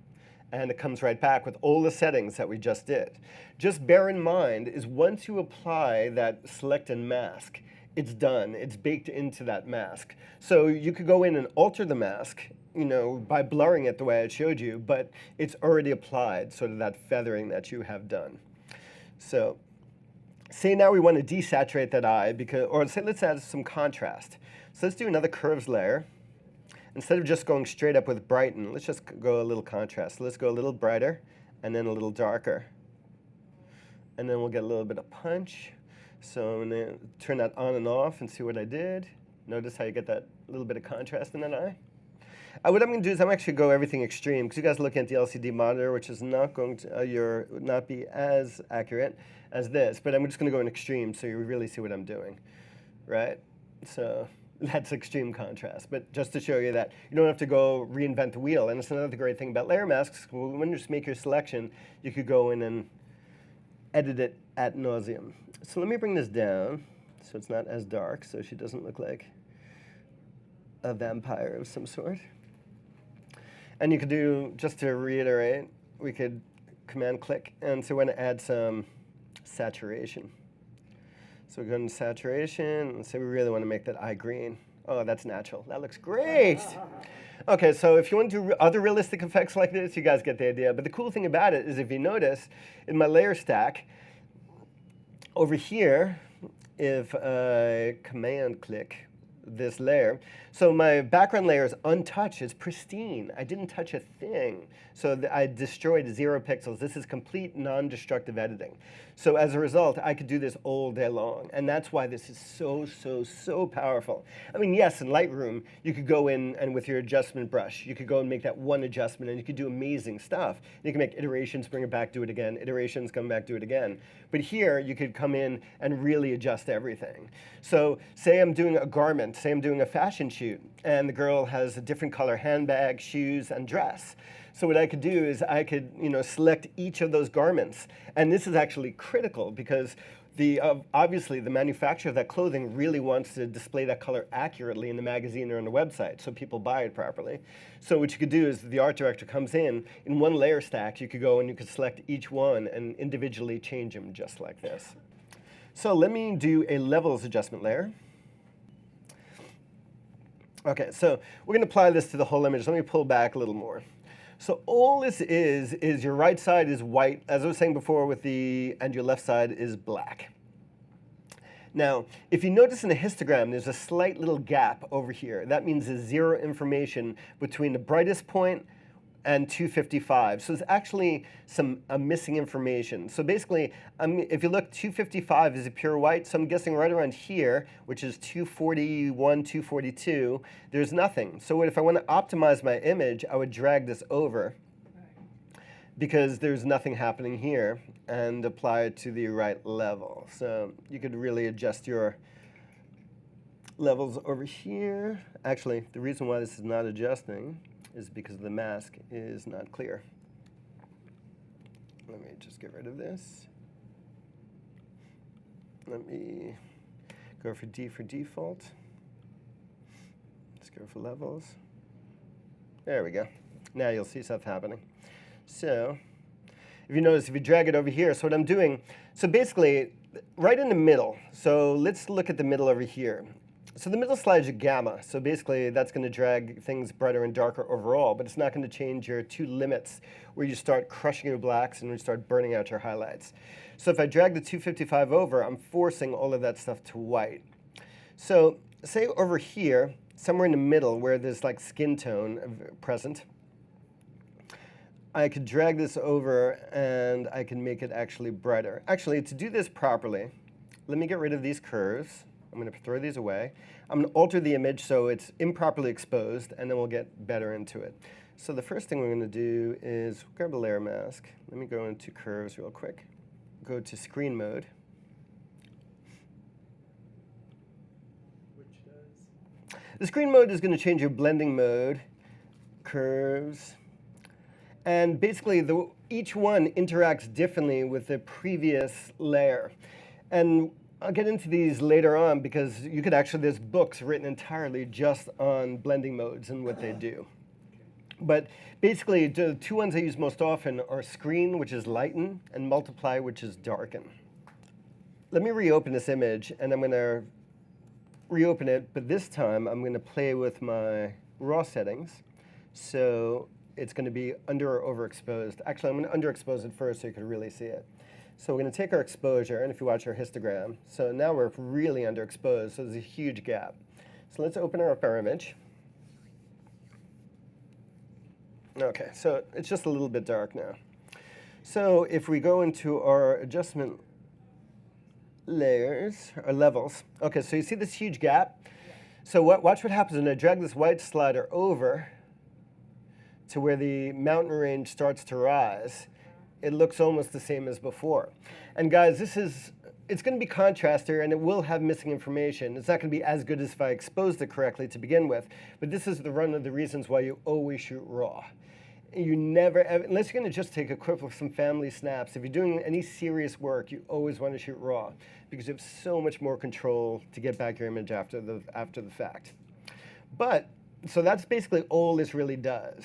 and it comes right back with all the settings that we just did. Just bear in mind is once you apply that select and mask, it's done. It's baked into that mask. So you could go in and alter the mask, by blurring it the way I showed you, but it's already applied, sort of that feathering that you have done. So say now we want to desaturate that eye, let's add some contrast. So let's do another curves layer. Instead of just going straight up with brighten, let's just go a little contrast. So let's go a little brighter and then a little darker. And then we'll get a little bit of punch. So I'm going to turn that on and off and see what I did. Notice how you get that little bit of contrast in that eye. What I'm going to do is I'm actually go everything extreme, because you guys are looking at the LCD monitor, which is not going to not be as accurate as this. But I'm just going to go in extreme so you really see what I'm doing, right? So that's extreme contrast. But just to show you that you don't have to go reinvent the wheel. And it's another great thing about layer masks. When you just make your selection, you could go in and edit it ad nauseum. So let me bring this down so it's not as dark, so she doesn't look like a vampire of some sort. And you could do, just to reiterate, we could Command click, and so we're going to add some saturation. So we go into saturation, and say we really want to make that eye green. Oh, that's natural. That looks great. Okay, so if you want to do other realistic effects like this, you guys get the idea. But the cool thing about it is if you notice, in my layer stack, over here, if I Command click this layer, so my background layer is untouched, it's pristine. I didn't touch a thing. So I destroyed 0 pixels. This is complete non-destructive editing. So as a result, I could do this all day long. And that's why this is so, so, so powerful. I mean, yes, in Lightroom, you could go in and with your adjustment brush, you could go and make that one adjustment and you could do amazing stuff. You can make iterations, bring it back, do it again, iterations, come back, do it again. But here, you could come in and really adjust everything. So say I'm doing a garment, say I'm doing a fashion shoot, and the girl has a different color handbag, shoes, and dress. So what I could do is I could, select each of those garments. And this is actually critical because obviously the manufacturer of that clothing really wants to display that color accurately in the magazine or on the website so people buy it properly. So what you could do is the art director comes in one layer stack, you could go and you could select each one and individually change them just like this. So let me do a levels adjustment layer. Okay, so we're going to apply this to the whole image. Let me pull back a little more. So all this is your right side is white, as I was saying before, and your left side is black. Now, if you notice in the histogram, there's a slight little gap over here. That means there's 0 information between the brightest point and 255. So there's actually some missing information. So basically, if you look, 255 is a pure white. So I'm guessing right around here, which is 241, 242, there's nothing. So if I want to optimize my image, I would drag this over because there's nothing happening here and apply it to the right level. So you could really adjust your levels over here. Actually, the reason why this is not adjusting is because the mask is not clear. Let me just get rid of this. Let me go for D for default. Let's go for levels. There we go. Now you'll see stuff happening. So if you notice, if you drag it over here, so what I'm doing, so basically right in the middle, so let's look at the middle over here. So the middle slides your gamma. So basically that's going to drag things brighter and darker overall, but it's not going to change your two limits where you start crushing your blacks and you start burning out your highlights. So if I drag the 255 over, I'm forcing all of that stuff to white. So say over here, somewhere in the middle where there's like skin tone present, I could drag this over and I can make it actually brighter. Actually, to do this properly, let me get rid of these curves. I'm going to throw these away. I'm going to alter the image so it's improperly exposed, and then we'll get better into it. So the first thing we're going to do is grab a layer mask. Let me go into curves real quick. Go to screen mode. Which does? The screen mode is going to change your blending mode, curves, and basically each one interacts differently with the previous layer. And I'll get into these later on because you could actually, there's books written entirely just on blending modes and what they do. But basically, the two ones I use most often are screen, which is lighten, and multiply, which is darken. Let me reopen this image, and I'm going to reopen it, but this time I'm going to play with my raw settings. So it's going to be under or overexposed. Actually, I'm going to underexpose it first so you can really see it. So we're going to take our exposure, and if you watch our histogram, so now we're really underexposed, so there's a huge gap. So let's open up our image. Okay, so it's just a little bit dark now. So if we go into our adjustment layers, or levels, okay, so you see this huge gap? So watch what happens when I drag this white slider over to where the mountain range starts to rise. It looks almost the same as before. And guys, it's going to be contraster, and it will have missing information. It's not going to be as good as if I exposed it correctly to begin with, but this is one of the reasons why you always shoot raw. You never, unless you're going to just take a quick of some family snaps, if you're doing any serious work, you always want to shoot raw because you have so much more control to get back your image after the fact. But, so that's basically all this really does,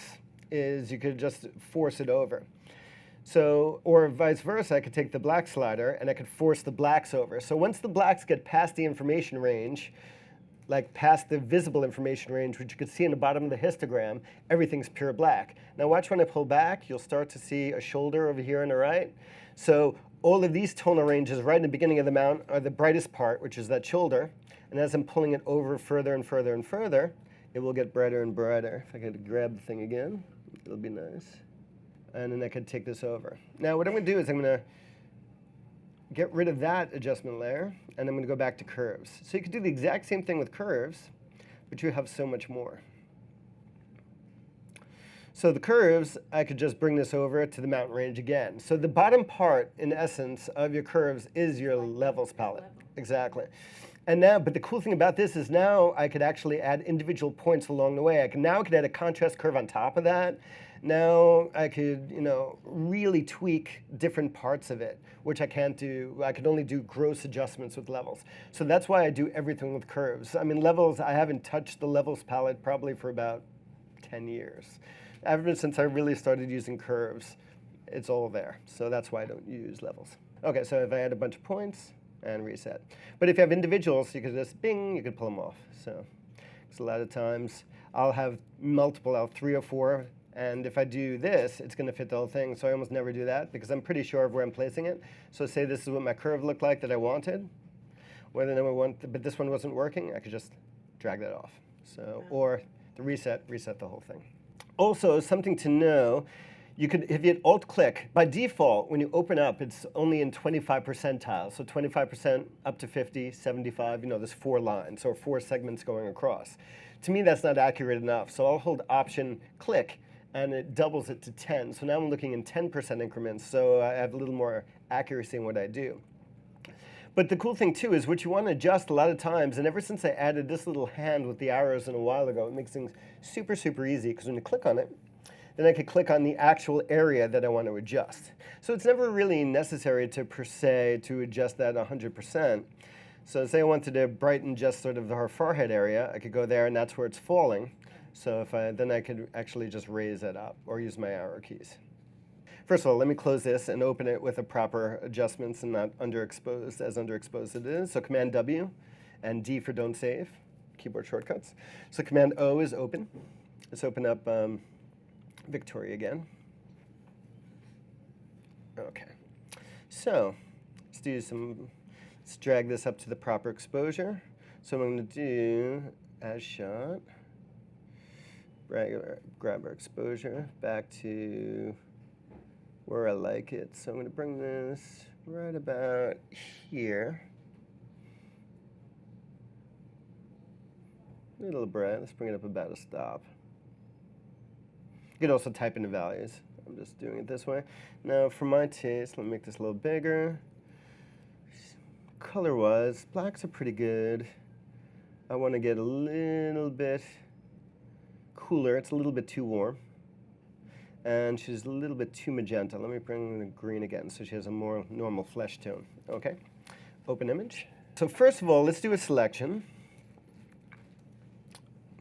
is you could just force it over. So, or vice versa, I could take the black slider and I could force the blacks over. So once the blacks get past the information range, like past the visible information range, which you could see in the bottom of the histogram, everything's pure black. Now watch when I pull back, you'll start to see a shoulder over here on the right. So all of these tonal ranges right in the beginning of the mount are the brightest part, which is that shoulder. And as I'm pulling it over further and further and further, it will get brighter and brighter. If I could grab the thing again, it'll be nice. And then I could take this over. Now what I'm going to do is I'm going to get rid of that adjustment layer, and I'm going to go back to curves. So you could do the exact same thing with curves, but you have so much more. So the curves, I could just bring this over to the mountain range again. So the bottom part, in essence, of your curves is your levels palette. Exactly. And now, but the cool thing about this is now I could actually add individual points along the way. I could add a contrast curve on top of that. Now I could, really tweak different parts of it, which I can't do. I could only do gross adjustments with levels. So that's why I do everything with curves. I mean, levels, I haven't touched the levels palette probably for about 10 years. Ever since I really started using curves, it's all there. So that's why I don't use levels. Okay, so if I add a bunch of points and reset. But if you have individuals, you could just bing, you could pull them off. So a lot of times I'll have multiple, 3 or 4. And if I do this, it's going to fit the whole thing. So I almost never do that because I'm pretty sure of where I'm placing it. So say this is what my curve looked like that I wanted. But this one wasn't working, I could just drag that off. So, or the reset the whole thing. Also, something to know, you could, if you hit Alt-click, by default, when you open up, it's only in 25 percentiles. So 25% up to 50, 75, there's 4 lines or 4 segments going across. To me, that's not accurate enough. So I'll hold Option-click, and it doubles it to 10. So now I'm looking in 10% increments, so I have a little more accuracy in what I do. But the cool thing too is what you want to adjust a lot of times, and ever since I added this little hand with the arrows in a while ago, it makes things super, super easy, because when you click on it, then I could click on the actual area that I want to adjust. So it's never really necessary to, per se, to adjust that 100%. So say I wanted to brighten just sort of her forehead area, I could go there and that's where it's falling. So then I could actually just raise it up or use my arrow keys. First of all, let me close this and open it with the proper adjustments and not underexposed as underexposed it is. So Command W and D for don't save, keyboard shortcuts. So Command O is open. Let's open up Victoria again. Okay. So let's drag this up to the proper exposure. So what I'm going to do, as shot, grab our exposure back to where I like it. So I'm going to bring this right about here. A little bright. Let's bring it up about a stop. You could also type in the values. I'm just doing it this way. Now, for my taste, let me make this a little bigger. Color-wise, blacks are pretty good. I want to get a little bit cooler. It's a little bit too warm. And she's a little bit too magenta. Let me bring the green again so she has a more normal flesh tone. Okay, open image. So first of all, let's do a selection.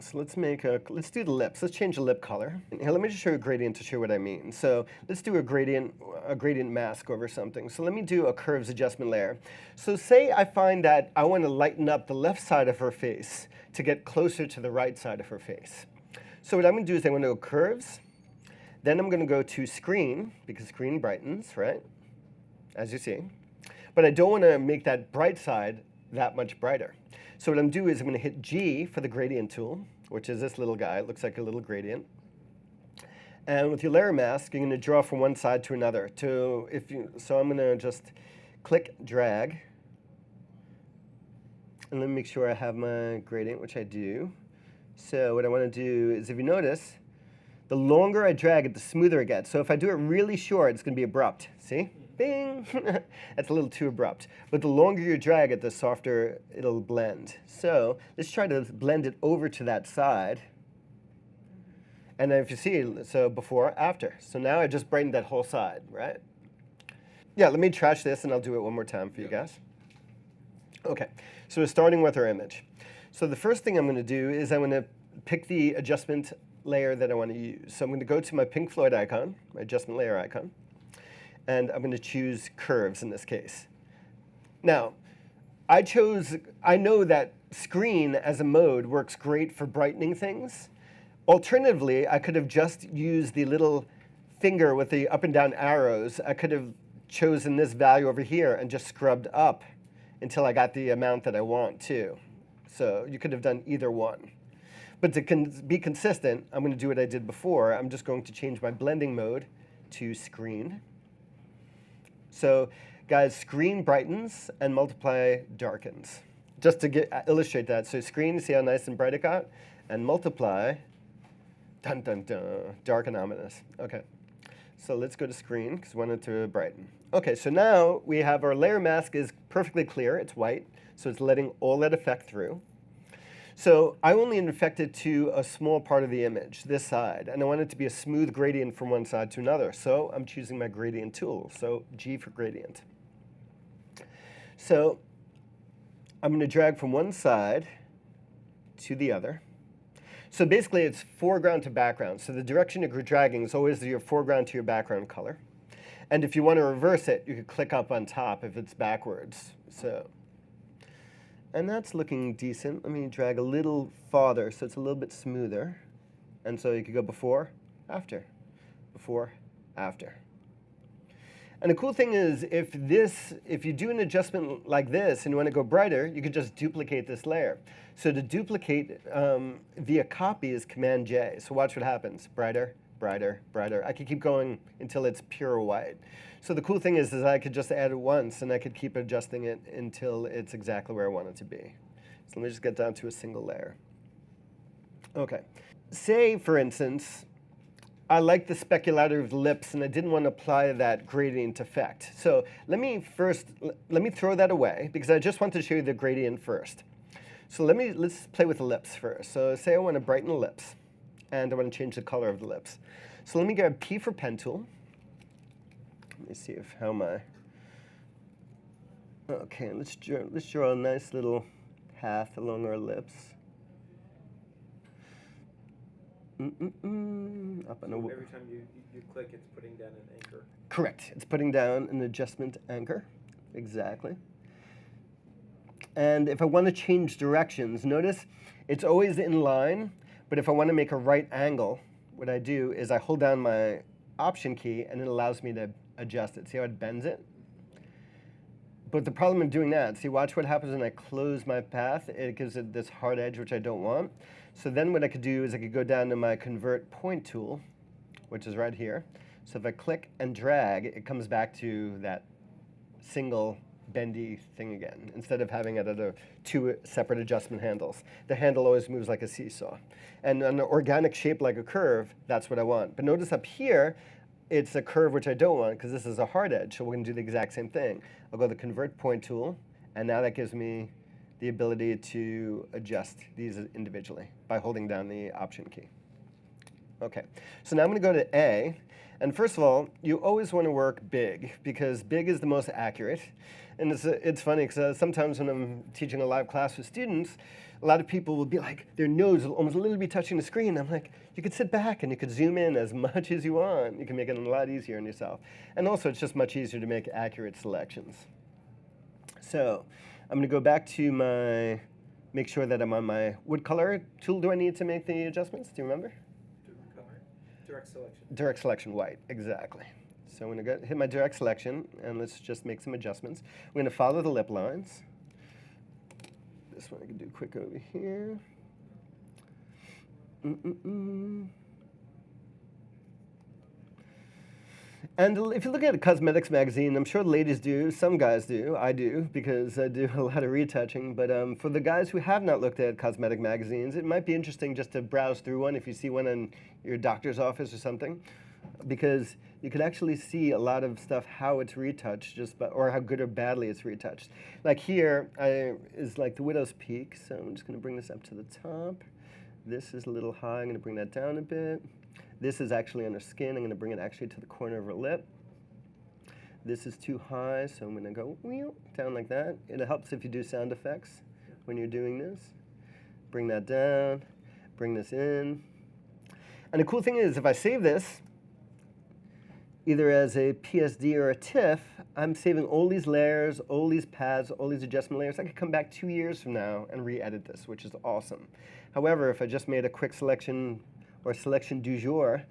So let's do the lips. Let's change the lip color. Here, let me just show you a gradient to show what I mean. So let's do a gradient mask over something. So let me do a curves adjustment layer. So say I find that I want to lighten up the left side of her face to get closer to the right side of her face. So what I'm going to do is I'm going to go curves. Then I'm going to go to screen, because screen brightens, right? As you see. But I don't want to make that bright side that much brighter. So what I'm doing is I'm going to hit G for the gradient tool, which is this little guy. It looks like a little gradient. And with your layer mask, you're going to draw from one side to another. So I'm going to just click, drag. And let me make sure I have my gradient, which I do. So what I want to do is, if you notice, the longer I drag it, the smoother it gets. So if I do it really short, it's going to be abrupt. See? Bing! That's a little too abrupt. But the longer you drag it, the softer it'll blend. So let's try to blend it over to that side. And then if you see, so before, after. So now I just brightened that whole side, right? Yeah, let me trash this and I'll do it one more time for you guys. Okay, so we're starting with our image. So the first thing I'm going to do is I'm going to pick the adjustment layer that I want to use. So I'm going to go to my Pink Floyd icon, my adjustment layer icon, and I'm going to choose curves in this case. Now, I know that screen as a mode works great for brightening things. Alternatively, I could have just used the little finger with the up and down arrows. I could have chosen this value over here and just scrubbed up until I got the amount that I want too. So you could have done either one. But to be consistent, I'm going to do what I did before. I'm just going to change my blending mode to screen. So guys, screen brightens and multiply darkens. Just to illustrate that. So screen, see how nice and bright it got? And multiply, dun dun dun, dark and ominous. Okay. So let's go to screen because we wanted to brighten. Okay, so now we have our layer mask is perfectly clear. It's white, so it's letting all that effect through. So I only infected to a small part of the image, this side, and I want it to be a smooth gradient from one side to another. So I'm choosing my gradient tool, so G for gradient. So I'm going to drag from one side to the other. So basically it's foreground to background. So the direction you're dragging is always your foreground to your background color. And if you want to reverse it, you could click up on top if it's backwards. And that's looking decent. Let me drag a little farther so it's a little bit smoother. And so you could go before, after, before, after. And the cool thing is, if you do an adjustment like this and you want to go brighter, you could just duplicate this layer. So to duplicate via copy is Command J. So watch what happens. Brighter, brighter, brighter. I could keep going until it's pure white. So the cool thing is I could just add it once and I could keep adjusting it until it's exactly where I want it to be. So let me just get down to a single layer. Okay. Say, for instance, I like the speculative lips, and I didn't want to apply that gradient effect. So let me throw that away, because I just want to show you the gradient first. So let's play with the lips first. So say I want to brighten the lips, and I want to change the color of the lips. So let me grab P for pen tool. Let me see if how my, okay, let's draw a nice little path along our lips. Up on So every time you click, it's putting down an anchor. Correct. It's putting down an adjustment anchor. Exactly. And if I want to change directions, notice it's always in line, but if I want to make a right angle, what I do is I hold down my Option key, and it allows me to adjust it. See how it bends it? But the problem in doing that, see, watch what happens when I close my path. It gives it this hard edge, which I don't want. So then what I could do is I could go down to my Convert Point tool, which is right here. So if I click and drag, it comes back to that single bendy thing again, instead of having it at two separate adjustment handles. The handle always moves like a seesaw. And an organic shape like a curve, that's what I want. But notice up here, it's a curve which I don't want, because this is a hard edge, so we're going to do the exact same thing. I'll go to the Convert Point tool, and now that gives me the ability to adjust these individually by holding down the Option key. Okay, so now I'm going to go to A, and first of all, you always want to work big, because big is the most accurate. And it's funny, because sometimes when I'm teaching a live class with students, a lot of people will be like, their nose will almost literally be touching the screen. I'm like, you could sit back and you could zoom in as much as you want. You can make it a lot easier on yourself. And also, it's just much easier to make accurate selections. So I'm going to go back to make sure that I'm on my, what color tool do I need to make the adjustments? Do you remember? Different color. Direct selection. Direct selection, white, exactly. So I'm going to hit my direct selection, and let's just make some adjustments. We're going to follow the lip lines. This one I can do quick over here. And if you look at Cosmetics Magazine, I'm sure the ladies do, some guys do, I do, because I do a lot of retouching. But for the guys who have not looked at Cosmetic Magazines, it might be interesting just to browse through one if you see one in your doctor's office or something, because you could actually see a lot of stuff, how it's retouched, or how good or badly it's retouched. Like here is like the widow's peak, so I'm just going to bring this up to the top. This is a little high. I'm going to bring that down a bit. This is actually under skin. I'm going to bring it actually to the corner of her lip. This is too high, so I'm going to go down like that. It helps if you do sound effects when you're doing this. Bring that down, bring this in. And the cool thing is, if I save this, either as a PSD or a TIFF, I'm saving all these layers, all these paths, all these adjustment layers. I could come back 2 years from now and re-edit this, which is awesome. However, if I just made a quick selection or selection du jour,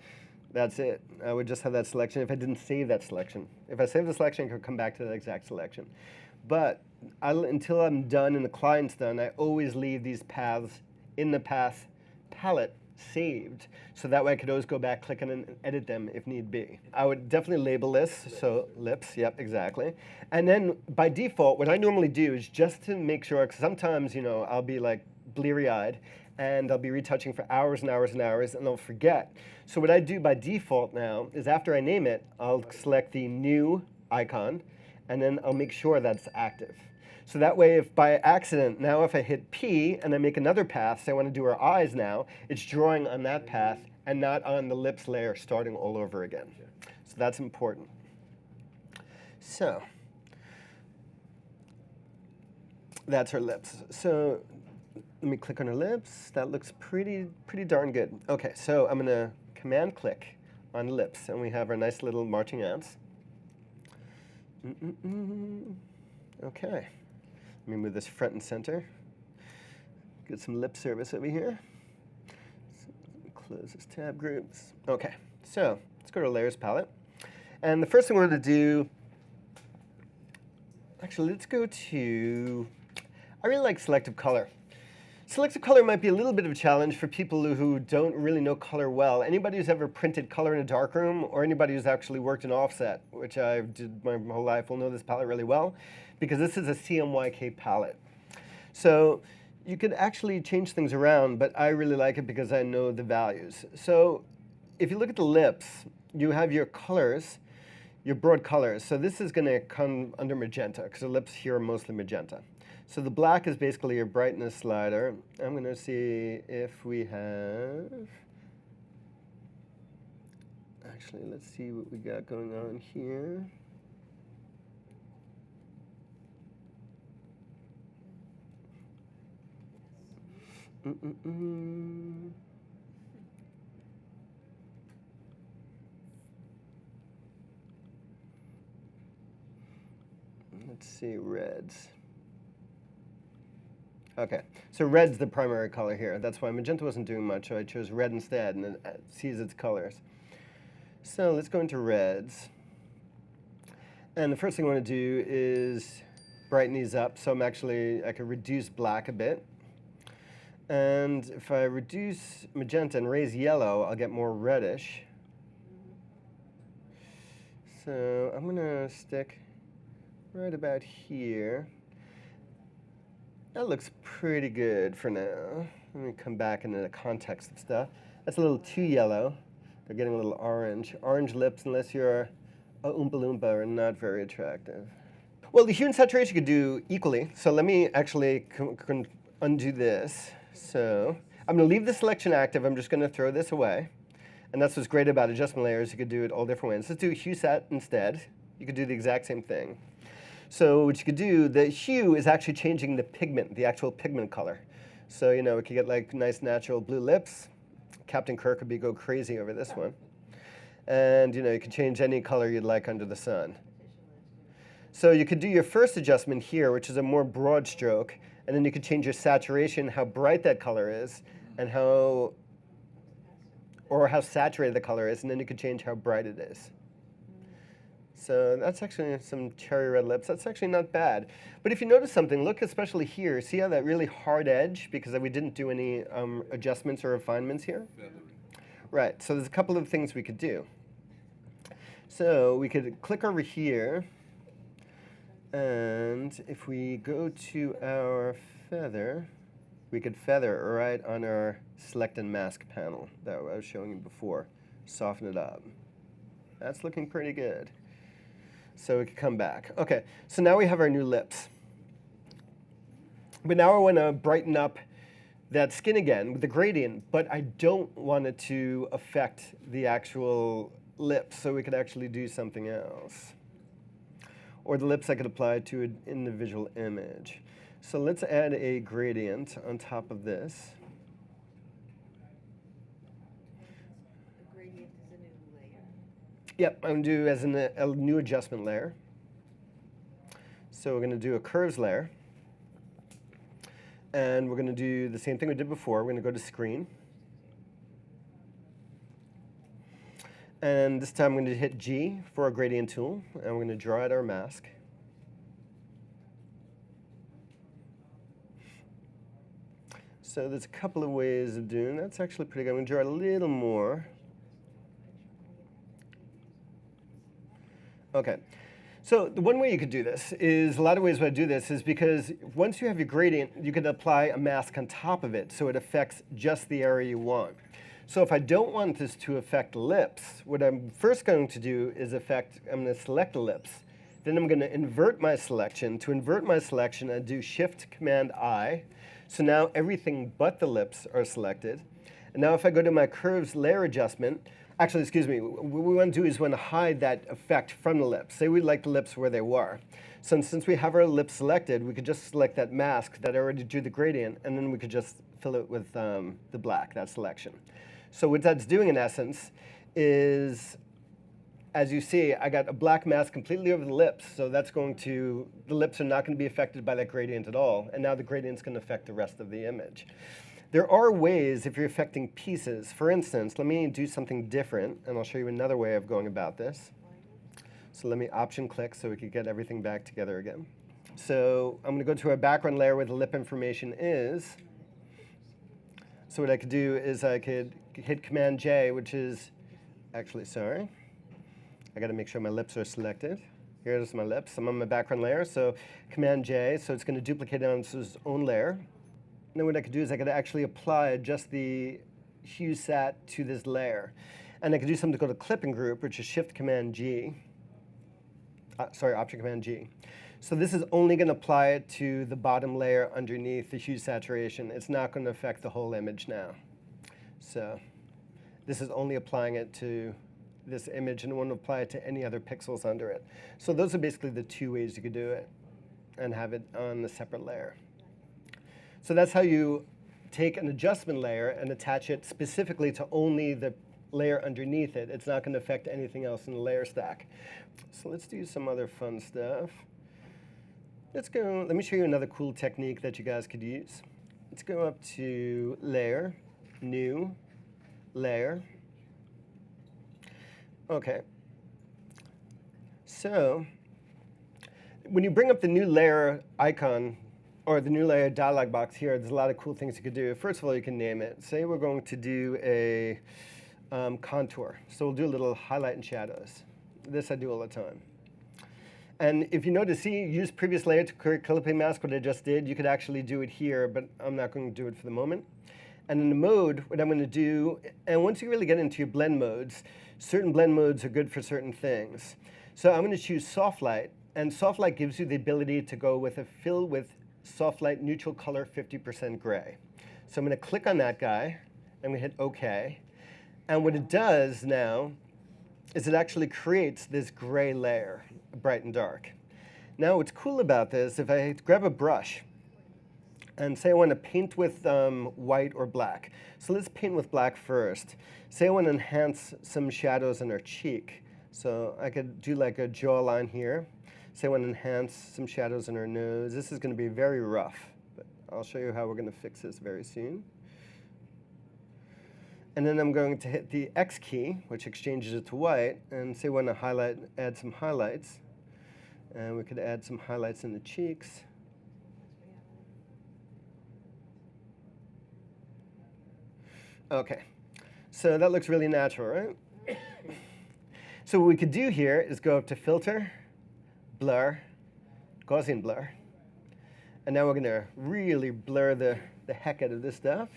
that's it. I would just have that selection if I didn't save that selection. If I save the selection, I could come back to that exact selection. But until I'm done and the client's done, I always leave these paths in the path palette saved, so that way I could always go back, click and edit them if need be. I would definitely label this, so lips, yep, exactly. And then by default, what I normally do is just to make sure, because sometimes, I'll be like bleary-eyed, and I'll be retouching for hours and hours and hours, and I'll forget. So what I do by default now is after I name it, I'll select the new icon, and then I'll make sure that's active. So that way, if by accident, now if I hit P and I make another path, say I want to do her eyes now, it's drawing on that path and not on the lips layer starting all over again. So that's important. So that's her lips. So let me click on her lips. That looks pretty darn good. Okay, so I'm going to command click on lips, and we have our nice little marching ants. Okay. Let me move this front and center. Get some lip service over here. Close this tab groups. Okay, so let's go to layers palette. And the first thing we're going to do, actually, let's go to, I really like Selective Color. Selective Color might be a little bit of a challenge for people who don't really know color well. Anybody who's ever printed color in a darkroom, or anybody who's actually worked in offset, which I did my whole life, will know this palette really well, because this is a CMYK palette. So you could actually change things around, but I really like it because I know the values. So if you look at the lips, you have your colors, your broad colors. So this is going to come under magenta because the lips here are mostly magenta. So the black is basically your brightness slider. I'm going to see if we have, actually, let's see what we got going on here. Let's see, reds. Okay, so red's the primary color here. That's why magenta wasn't doing much, so I chose red instead, and it sees its colors. So let's go into reds. And the first thing I want to do is brighten these up. So I can reduce black a bit. And if I reduce magenta and raise yellow, I'll get more reddish. So I'm going to stick right about here. That looks pretty good for now. Let me come back into the context of stuff. That's a little too yellow. They're getting a little orange. Orange lips, unless you're a Oompa Loompa, are not very attractive. Well, the hue and saturation you could do equally. So let me actually undo this. So I'm going to leave the selection active. I'm just going to throw this away. And that's what's great about adjustment layers. You could do it all different ways. Let's do hue sat instead. You could do the exact same thing. So what you could do, the hue is actually changing the pigment, the actual pigment color. So, you know, we could get like nice natural blue lips. Captain Kirk would go crazy over this one. And, you know, you could change any color you'd like under the sun. So you could do your first adjustment here, which is a more broad stroke, and then you could change your saturation, how bright that color is, and how saturated the color is, and then you could change how bright it is. So that's actually some cherry red lips. That's actually not bad. But if you notice something, look especially here. See how that really hard edge, because we didn't do any adjustments or refinements here? Right, so there's a couple of things we could do. So we could click over here, and if we go to our feather, we could feather right on our select and mask panel that I was showing you before. Soften it up. That's looking pretty good. So we can come back. Okay, so now we have our new lips. But now I want to brighten up that skin again with the gradient, but I don't want it to affect the actual lips, so we could actually do something else. Or the lips I could apply to an individual image. So let's add a gradient on top of this. Yep, I'm going to do as a new adjustment layer. So we're going to do a curves layer. And we're going to do the same thing we did before. We're going to go to screen. And this time I'm going to hit G for our gradient tool. And we're going to draw out our mask. So there's a couple of ways of doing that. That's actually pretty good. I'm going to draw a little more. Okay, so the one way you could do this is, a lot of ways why I do this is because once you have your gradient, you can apply a mask on top of it so it affects just the area you want. So if I don't want this to affect lips, what I'm first going to do is I'm going to select the lips. Then I'm going to invert my selection. To invert my selection, I do Shift-Command-I. So now everything but the lips are selected. And now if I go to my curves layer adjustment, actually, excuse me, what we want to do is we want to hide that effect from the lips. Say we like the lips where they were. So since we have our lips selected, we could just select that mask that already drew the gradient, and then we could just fill it with the black, that selection. So what that's doing in essence is, as you see, I got a black mask completely over the lips, so that's going to, the lips are not going to be affected by that gradient at all, and now the gradient's going to affect the rest of the image. There are ways if you're affecting pieces. For instance, let me do something different, and I'll show you another way of going about this. So let me option click so we can get everything back together again. So I'm going to go to our background layer where the lip information is. So what I could do is I could hit Command J, which is, actually, sorry. I got to make sure my lips are selected. Here's my lips. I'm on my background layer, so Command J, so it's going to duplicate it onto its own layer. And then what I could do is I could actually apply just the hue sat to this layer. And I can do something called a clipping group, which is Shift-Command-G. Option-Command-G. So this is only going to apply it to the bottom layer underneath the hue saturation. It's not going to affect the whole image now. So this is only applying it to this image, and it won't apply it to any other pixels under it. So those are basically the two ways you could do it and have it on a separate layer. So that's how you take an adjustment layer and attach it specifically to only the layer underneath it. It's not going to affect anything else in the layer stack. So let's do some other fun stuff. Let me show you another cool technique that you guys could use. Let's go up to Layer, New, Layer. OK. So when you bring up the new layer icon, or the new layer dialog box here, there's a lot of cool things you could do. First of all, you can name it. Say we're going to do a contour. So we'll do a little highlight and shadows. This I do all the time. And if you notice, see, use previous layer to create color play mask, what I just did, you could actually do it here, but I'm not going to do it for the moment. And in the mode, what I'm going to do, and once you really get into your blend modes, certain blend modes are good for certain things. So I'm going to choose soft light, and soft light gives you the ability to go with a fill with soft light neutral color 50% gray. So I'm going to click on that guy, I'm going to hit OK. And what it does now is it actually creates this gray layer, bright and dark. Now what's cool about this, if I grab a brush and say I want to paint with white or black. So let's paint with black first. Say I want to enhance some shadows in our cheek. So I could do like a jawline here. Say I want to enhance some shadows in our nose. This is going to be very rough, but I'll show you how we're going to fix this very soon. And then I'm going to hit the X key, which exchanges it to white, and say we want to add some highlights. And we could add some highlights in the cheeks. OK. So that looks really natural, right? So what we could do here is go up to Filter, Blur, Gaussian Blur. And now we're going to really blur the heck out of this stuff.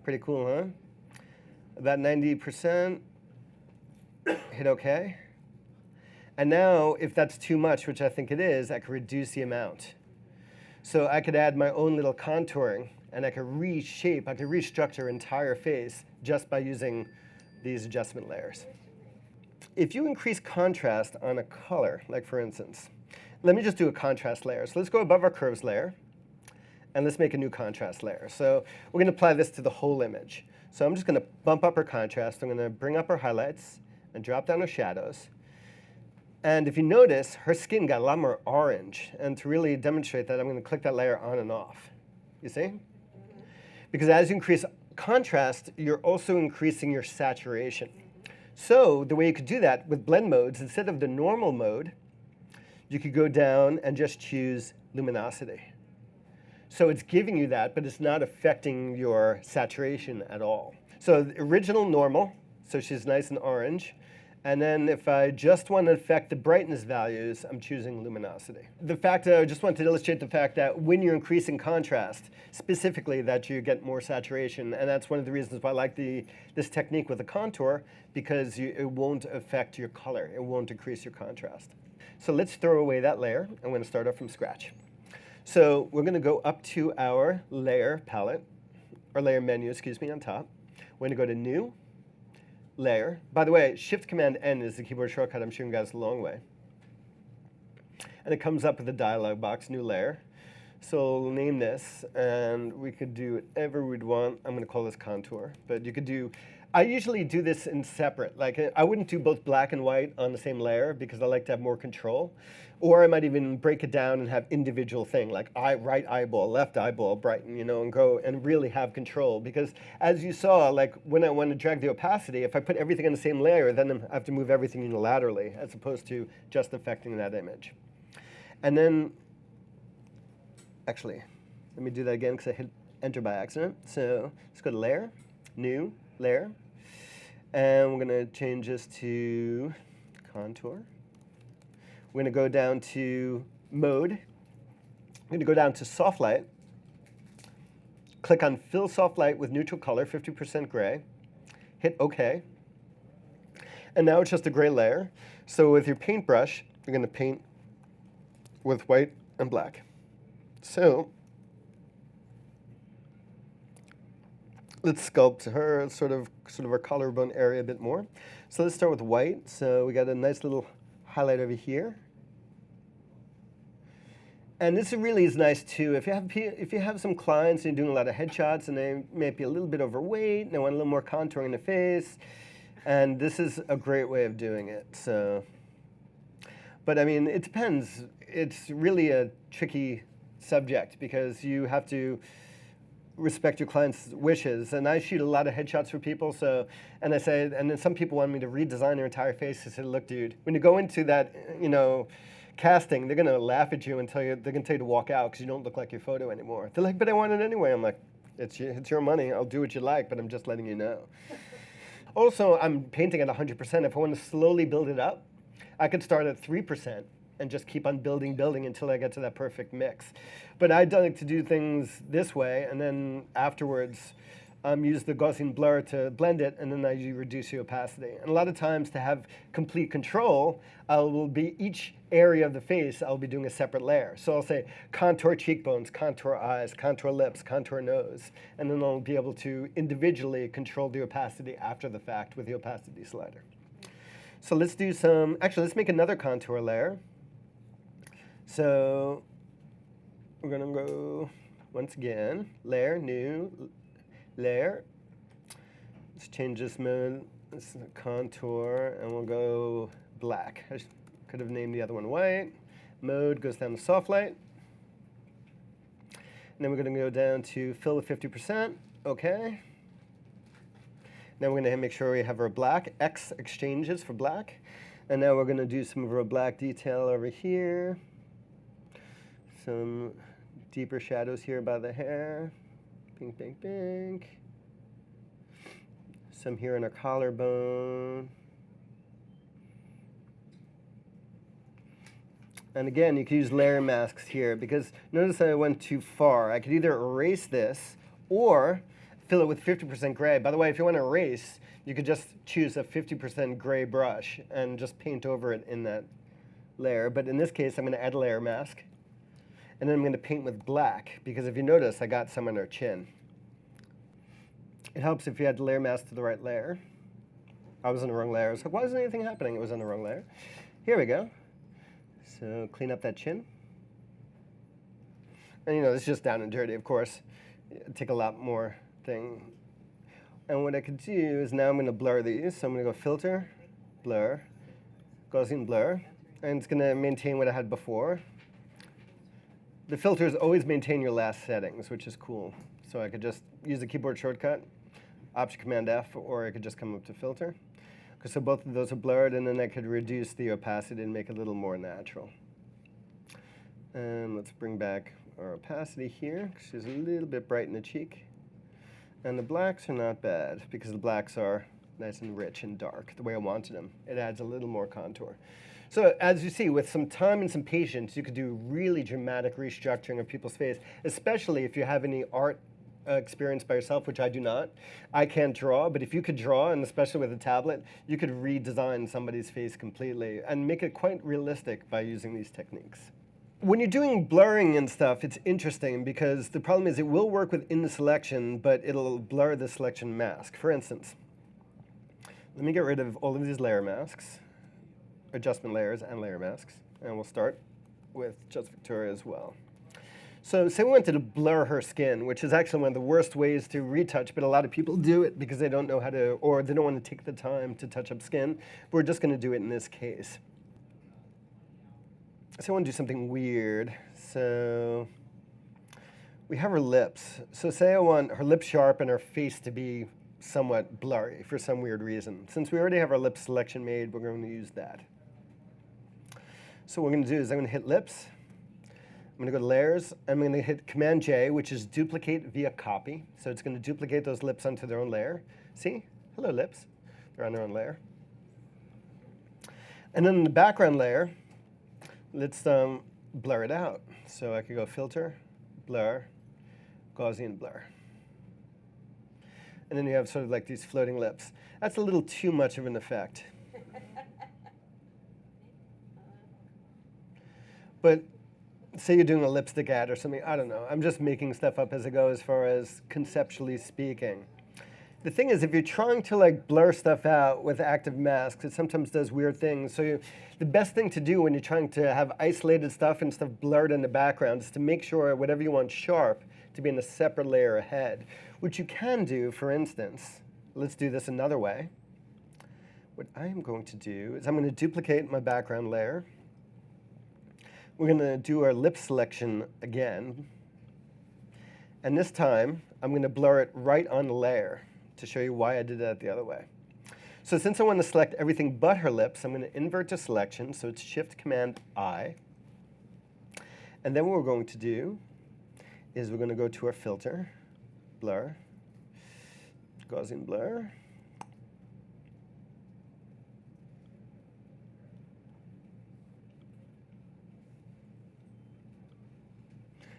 Pretty cool, huh? About 90%. Hit OK. And now, if that's too much, which I think it is, I can reduce the amount. So I could add my own little contouring, and I could reshape, I could restructure entire face just by using these adjustment layers. If you increase contrast on a color, like for instance, let me just do a contrast layer. So let's go above our curves layer. And let's make a new contrast layer. So we're going to apply this to the whole image. So I'm just going to bump up our contrast. I'm going to bring up our highlights and drop down our shadows. And if you notice, her skin got a lot more orange. And to really demonstrate that, I'm going to click that layer on and off. You see? Because as you increase contrast, you're also increasing your saturation. So the way you could do that with blend modes, instead of the normal mode, you could go down and just choose luminosity. So it's giving you that, but it's not affecting your saturation at all. So the original normal, so she's nice and orange. And then if I just want to affect the brightness values, I'm choosing luminosity. The fact that I just want to illustrate the fact that when you're increasing contrast, specifically that you get more saturation. And that's one of the reasons why I like this technique with a contour, because it won't affect your color. It won't increase your contrast. So let's throw away that layer. I'm going to start off from scratch. So we're going to go up to our layer palette, or layer menu, excuse me, on top. We're going to go to New, Layer. By the way, Shift-Command-N is the keyboard shortcut I'm showing you guys a long way. And it comes up with a dialog box, New Layer. So we'll name this, and we could do whatever we'd want. I'm going to call this Contour. But you could do, I usually do this in separate. Like, I wouldn't do both black and white on the same layer, because I like to have more control. Or I might even break it down and have individual thing, like right eyeball, left eyeball, brighten, you know, and go and really have control. Because as you saw, like when I want to drag the opacity, if I put everything on the same layer, then I have to move everything unilaterally, as opposed to just affecting that image. And then, actually, let me do that again, because I hit Enter by accident. So let's go to Layer, New, Layer. And we're going to change this to Contour. We're going to go down to Mode. We're going to go down to Soft Light. Click on Fill Soft Light with Neutral Color, 50% gray. hit OK. And now it's just a gray layer. So with your paintbrush, you're going to paint with white and black. So let's sculpt her sort of her collarbone area a bit more. So let's start with white. So we got a nice little highlight over here. And this really is nice too. If you have some clients and you're doing a lot of headshots and they may be a little bit overweight and they want a little more contouring in the face, and this is a great way of doing it. So, but I mean, it depends. It's really a tricky subject because you have to respect your clients' wishes. And I shoot a lot of headshots for people. So, and then some people want me to redesign their entire face. I said, look, dude, when you go into that, casting, they're gonna laugh at you and they're gonna tell you to walk out because you don't look like your photo anymore. They're like, but I want it anyway. I'm like, it's your money. I'll do what you like, but I'm just letting you know. Also, I'm painting at 100%. If I want to slowly build it up, I could start at 3% and just keep on building until I get to that perfect mix. But I like to do things this way, and then afterwards, use the Gaussian blur to blend it, and then I reduce the opacity. And a lot of times, to have complete control, each area of the face, I'll be doing a separate layer. So I'll say contour cheekbones, contour eyes, contour lips, contour nose, and then I'll be able to individually control the opacity after the fact with the opacity slider. So let's do let's make another contour layer. So we're gonna go, once again, layer, new, layer. Let's change this mode. This is a contour, and we'll go black. I could have named the other one white. Mode goes down to soft light. And then we're going to go down to fill with 50%. OK. Now we're going to make sure we have our black. X exchanges for black. And now we're going to do some of our black detail over here. Some deeper shadows here by the hair. Pink, pink, pink. Some here in our collarbone. And again, you can use layer masks here because notice that I went too far. I could either erase this or fill it with 50% gray. By the way, if you want to erase, you could just choose a 50% gray brush and just paint over it in that layer. But in this case, I'm going to add a layer mask. And then I'm going to paint with black because if you notice, I got some on her chin. It helps if you add the layer mask to the right layer. I was on the wrong layer. I was like, why isn't anything happening? It was on the wrong layer. Here we go. So clean up that chin. And this is just down and dirty, of course. It'd take a lot more thing. And what I could do is now I'm going to blur these. So I'm going to go filter, blur, Gaussian blur. And it's going to maintain what I had before. The filters always maintain your last settings, which is cool. So I could just use the keyboard shortcut, Option-Command-F, or I could just come up to filter. So both of those are blurred, and then I could reduce the opacity and make it a little more natural. And let's bring back our opacity here, because she's a little bit bright in the cheek. And the blacks are not bad, because the blacks are nice and rich and dark, the way I wanted them. It adds a little more contour. So as you see, with some time and some patience, you could do really dramatic restructuring of people's face, especially if you have any art experience by yourself, which I do not. I can't draw, but if you could draw, and especially with a tablet, you could redesign somebody's face completely and make it quite realistic by using these techniques. When you're doing blurring and stuff, it's interesting because the problem is it will work within the selection, but it'll blur the selection mask. For instance, let me get rid of all of these layer masks, adjustment layers and layer masks, and we'll start with just Victoria as well. So say we wanted to blur her skin, which is actually one of the worst ways to retouch, but a lot of people do it because they don't know how to, or they don't want to take the time to touch up skin. But we're just going to do it in this case. So I want to do something weird. So we have her lips. So say I want her lips sharp and her face to be somewhat blurry for some weird reason. Since we already have our lip selection made, we're going to use that. So what we're going to do is I'm going to hit lips. I'm going to go to layers. I'm going to hit Command-J, which is duplicate via copy. So it's going to duplicate those lips onto their own layer. See? Hello, lips. They're on their own layer. And then in the background layer, let's blur it out. So I could go Filter, Blur, Gaussian Blur. and then you have sort of like these floating lips. That's a little too much of an effect. But say you're doing a lipstick ad or something, I don't know. I'm just making stuff up as I go as far as conceptually speaking. The thing is, if you're trying to like blur stuff out with active masks, it sometimes does weird things. So the best thing to do when you're trying to have isolated stuff and stuff blurred in the background is to make sure whatever you want sharp to be in a separate layer ahead, which you can do, for instance. Let's do this another way. What I am going to do is I'm going to duplicate my background layer. We're going to do our lip selection again. And this time, I'm going to blur it right on the layer to show you why I did that the other way. So since I want to select everything but her lips, I'm going to invert the selection. So it's Shift-Command-I. And then what we're going to do is we're going to go to our filter, blur, Gaussian blur.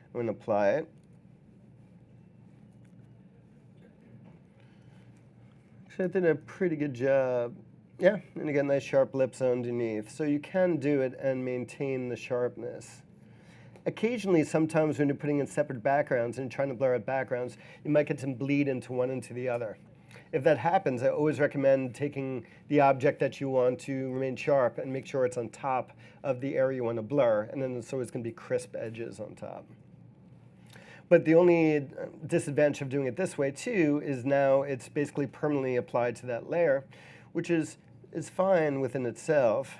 I'm going to apply it. Actually, I did a pretty good job. Yeah, and you get nice sharp lips underneath. So you can do it and maintain the sharpness. Occasionally, sometimes when you're putting in separate backgrounds and trying to blur out backgrounds, you might get some bleed into one into the other. If that happens, I always recommend taking the object that you want to remain sharp and make sure it's on top of the area you want to blur, and then it's always going to be crisp edges on top. But the only disadvantage of doing it this way, too, is now it's basically permanently applied to that layer, which is fine within itself,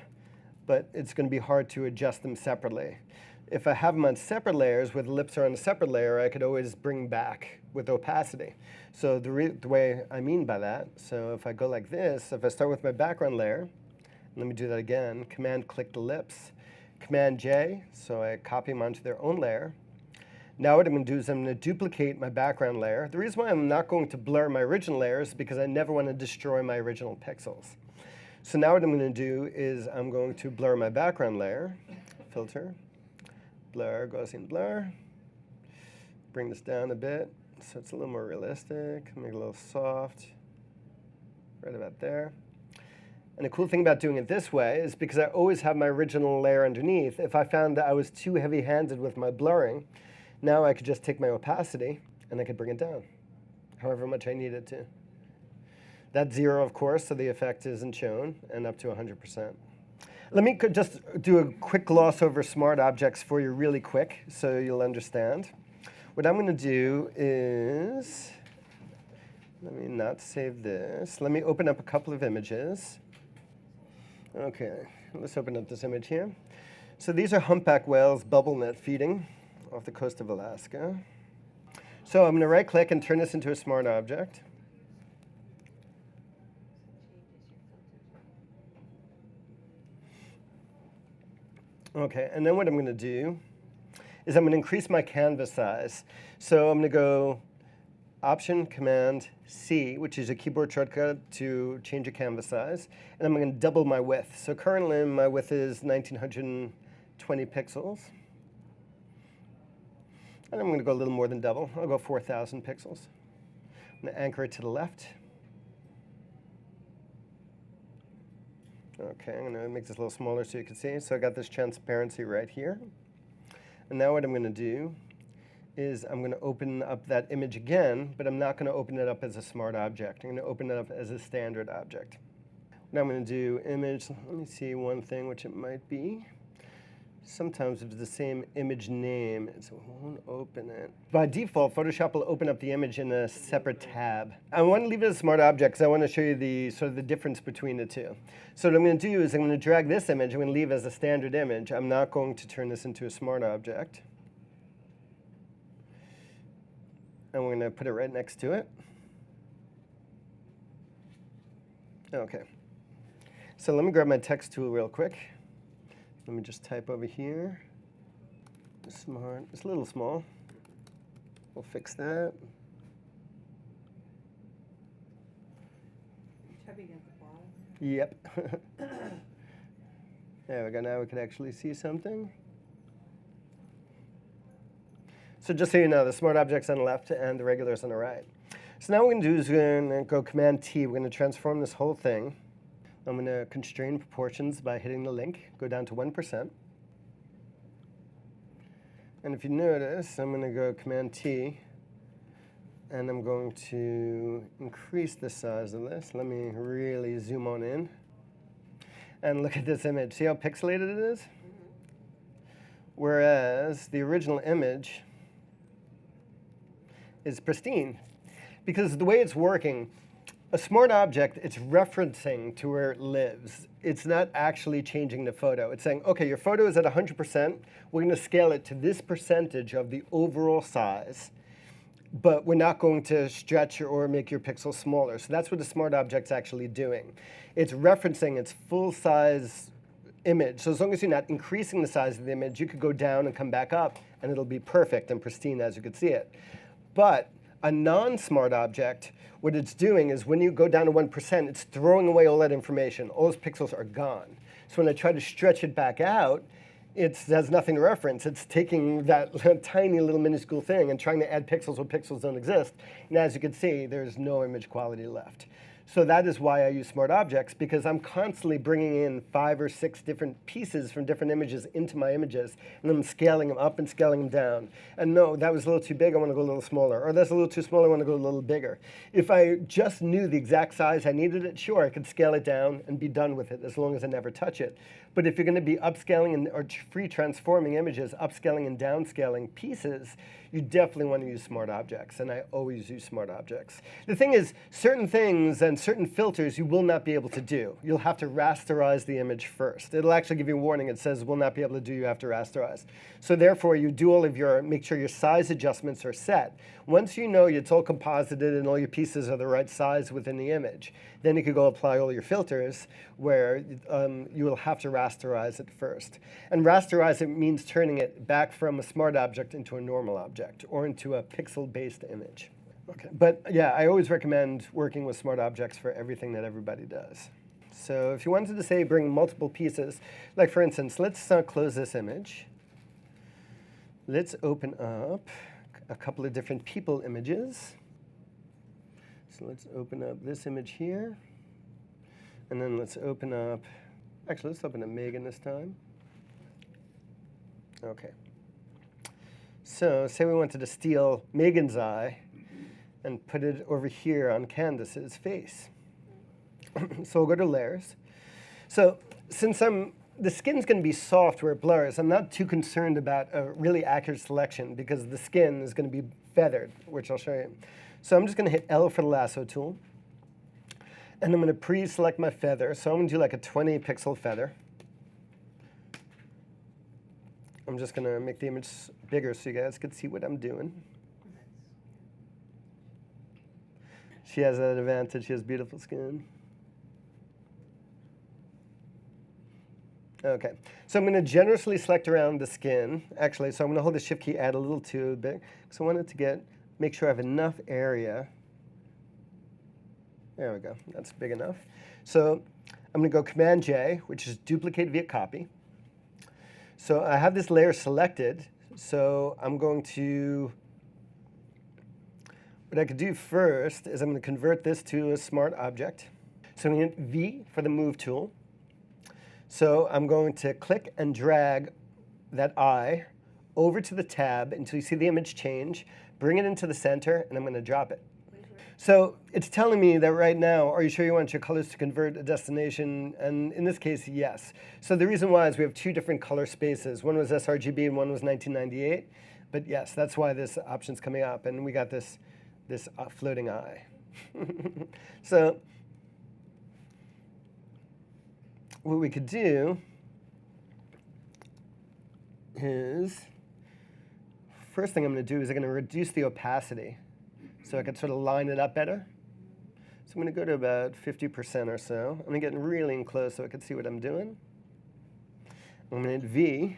but it's going to be hard to adjust them separately. If I have them on separate layers, where the lips are on a separate layer, I could always bring back with opacity. So the way I mean by that, so if I go like this, if I start with my background layer, let me do that again, Command-click the lips, Command-J, so I copy them onto their own layer. Now what I'm going to do is I'm going to duplicate my background layer. The reason why I'm not going to blur my original layer is because I never want to destroy my original pixels. So now what I'm going to do is I'm going to blur my background layer, filter, blur, Gaussian blur, bring this down a bit so it's a little more realistic, make it a little soft, right about there. And the cool thing about doing it this way is because I always have my original layer underneath, if I found that I was too heavy-handed with my blurring, now I could just take my opacity and I could bring it down, however much I needed to. That's 0, of course, so the effect isn't shown, and up to 100%. Let me just do a quick gloss over smart objects for you really quick so you'll understand. What I'm going to do is, let me not save this. Let me open up a couple of images. OK, let's open up this image here. So these are humpback whales bubble net feeding off the coast of Alaska. So I'm going to right-click and turn this into a smart object. OK, and then what I'm going to do is I'm going to increase my canvas size. So I'm going to go Option, Command, C, which is a keyboard shortcut to change a canvas size. And I'm going to double my width. So currently my width is 1920 pixels. And I'm going to go a little more than double. I'll go 4,000 pixels. I'm going to anchor it to the left. OK, I'm going to make this a little smaller so you can see. So I got this transparency right here. And now what I'm going to do is I'm going to open up that image again, but I'm not going to open it up as a smart object. I'm going to open it up as a standard object. Now I'm going to do image. Let me see one thing, which it might be. Sometimes if it's the same image name, it won't open it. By default, Photoshop will open up the image in a separate tab. I want to leave it as a smart object because I want to show you the sort of the difference between the two. So what I'm going to do is I'm going to drag this image. I'm going to leave it as a standard image. I'm not going to turn this into a smart object. And we're going to put it right next to it. OK. So let me grab my text tool real quick. Let me just type over here. Smart. It's a little small. We'll fix that. Typing at the bottom. Yep. There we go. Now we can actually see something. So just so you know, the smart object's on the left and the regular's on the right. So now what we're going to do is we're going to go Command T. We're going to transform this whole thing. I'm going to constrain proportions by hitting the link, go down to 1%. And if you notice, I'm going to go Command T, and I'm going to increase the size of this. Let me really zoom on in. And look at this image. See how pixelated it is? Whereas the original image is pristine. Because the way it's working, a smart object, it's referencing to where it lives. It's not actually changing the photo. It's saying, OK, your photo is at 100%. We're going to scale it to this percentage of the overall size. But we're not going to stretch or make your pixels smaller. So that's what the smart object's actually doing. It's referencing its full-size image. So as long as you're not increasing the size of the image, you could go down and come back up, and it'll be perfect and pristine as you could see it. But a non-smart object, what it's doing is when you go down to 1%, it's throwing away all that information. All those pixels are gone. So when I try to stretch it back out, it has nothing to reference. It's taking that tiny little minuscule thing and trying to add pixels where pixels don't exist. And as you can see, there's no image quality left. So that is why I use smart objects, because I'm constantly bringing in 5 or 6 different pieces from different images into my images, and I'm scaling them up and scaling them down. And no, that was a little too big, I want to go a little smaller. Or that's a little too small, I want to go a little bigger. If I just knew the exact size I needed it, sure, I could scale it down and be done with it as long as I never touch it. But if you're going to be upscaling or free transforming images, upscaling and downscaling pieces, you definitely want to use smart objects, and I always use smart objects. The thing is, certain things and certain filters you will not be able to do. You'll have to rasterize the image first. It'll actually give you a warning. It says, will not be able to do, you have to rasterize. So therefore, you do all of your, make sure your size adjustments are set. Once you know it's all composited and all your pieces are the right size within the image, then you could go apply all your filters where you will have to rasterize it first. And rasterize it means turning it back from a smart object into a normal object or into a pixel-based image. Okay. But yeah, I always recommend working with smart objects for everything that everybody does. So if you wanted to say bring multiple pieces, like for instance, let's close this image. Let's open up a couple of different people images. So let's open up this image here. And then let's open up, actually let's open up Megan this time. OK. So say we wanted to steal Megan's eye and put it over here on Candace's face. So we'll go to layers. So since the skin's going to be soft where it blurs, I'm not too concerned about a really accurate selection because the skin is going to be feathered, which I'll show you. So I'm just going to hit L for the lasso tool. And I'm going to pre-select my feather. So I'm going to do like a 20 pixel feather. I'm just going to make the image bigger so you guys can see what I'm doing. She has that advantage. She has beautiful skin. OK. So I'm going to generously select around the skin. Actually, so I'm going to hold the Shift key, add a little too big. So I want it to make sure I have enough area. There we go. That's big enough. So I'm going to go Command J, which is duplicate via copy. So I have this layer selected. So I'm going to, what I could do first is I'm going to convert this to a smart object. So I'm going to hit V for the Move tool. So I'm going to click and drag that eye over to the tab until you see the image change, bring it into the center, and I'm going to drop it. So it's telling me that right now, are you sure you want your colors to convert a destination? And in this case, yes. So the reason why is we have 2 different color spaces. One was sRGB and one was 1998. But yes, that's why this option's coming up. And we got this floating eye. So what we could do is, first thing I'm going to do is I'm going to reduce the opacity so I can sort of line it up better. So I'm going to go to about 50% or so. I'm going to get really in close so I can see what I'm doing. I'm going to hit V.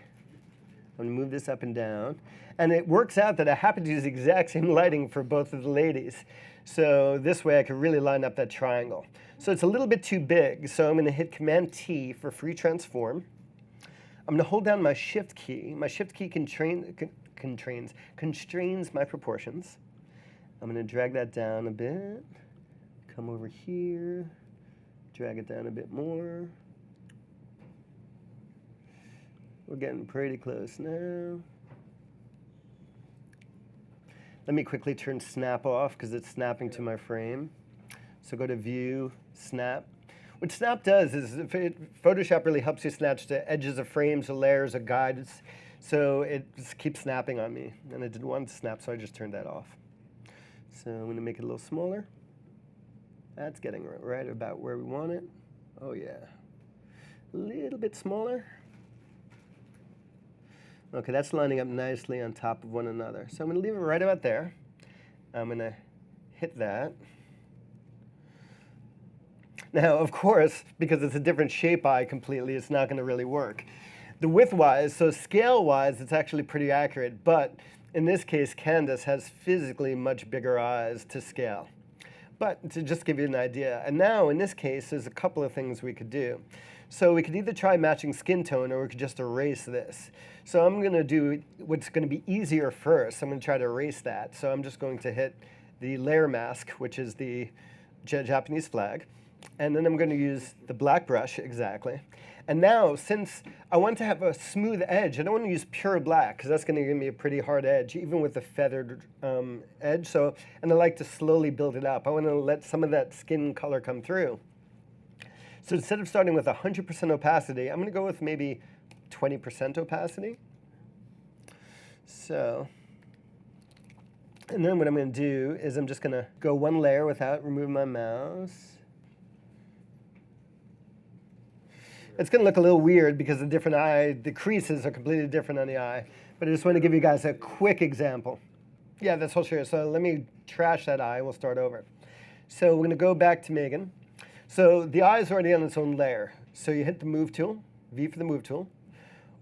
I'm going to move this up and down. And it works out that I happen to use the exact same lighting for both of the ladies. So this way I can really line up that triangle. So it's a little bit too big. So I'm going to hit Command T for free transform. I'm going to hold down my Shift key. My Shift key constrains my proportions. I'm going to drag that down a bit. Come over here. Drag it down a bit more. We're getting pretty close now. Let me quickly turn snap off because it's snapping to my frame. So go to View, Snap. What snap does is Photoshop really helps you snatch to edges of frames or layers or guides. So it just keeps snapping on me. And I didn't want it to snap, so I just turned that off. So I'm going to make it a little smaller. That's getting right about where we want it. Oh yeah. A little bit smaller. Okay, that's lining up nicely on top of one another. So I'm going to leave it right about there. I'm going to hit that. Now, of course, because it's a different shape eye completely, it's not going to really work. The width-wise, so scale-wise, it's actually pretty accurate. But in this case, Canvas has physically much bigger eyes to scale. But to just give you an idea, and now in this case, there's a couple of things we could do. So we could either try matching skin tone, or we could just erase this. So I'm going to do what's going to be easier first. I'm going to try to erase that. So I'm just going to hit the layer mask, which is the Japanese flag. And then I'm going to use the black brush, exactly. And now, since I want to have a smooth edge, I don't want to use pure black, because that's going to give me a pretty hard edge, even with the feathered edge. So, and I like to slowly build it up. I want to let some of that skin color come through. So instead of starting with 100% opacity, I'm going to go with maybe 20% opacity. So, and then what I'm going to do is I'm just going to go one layer without removing my mouse. It's going to look a little weird because the different eye, the creases are completely different on the eye. But I just want to give you guys a quick example. Yeah, that's all sure. So let me trash that eye. We'll start over. So we're going to go back to Megan. So the eye is already on its own layer. So you hit the Move tool, V for the Move tool.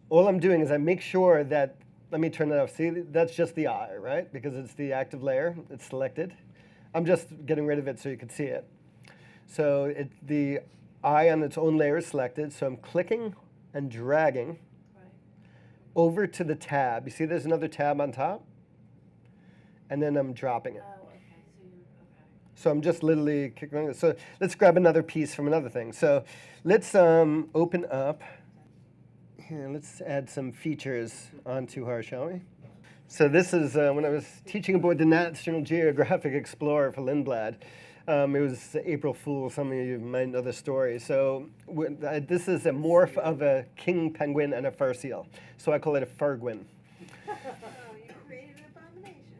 All I'm doing is I make sure that, let me turn that off. See, that's just the eye, right? Because it's the active layer. It's selected. I'm just getting rid of it so you can see it. So the eye on its own layer is selected. So I'm clicking and dragging over to the tab. You see there's another tab on top? And then I'm dropping it. Oh, okay. So I'm just literally kicking it. So let's grab another piece from another thing. So let's open up. Here, let's add some features onto her, shall we? So this is when I was teaching aboard the National Geographic Explorer for Lindblad. It was April Fool. Some of you might know the story. So this is a morph of a king penguin and a fur seal. So I call it a furgwin.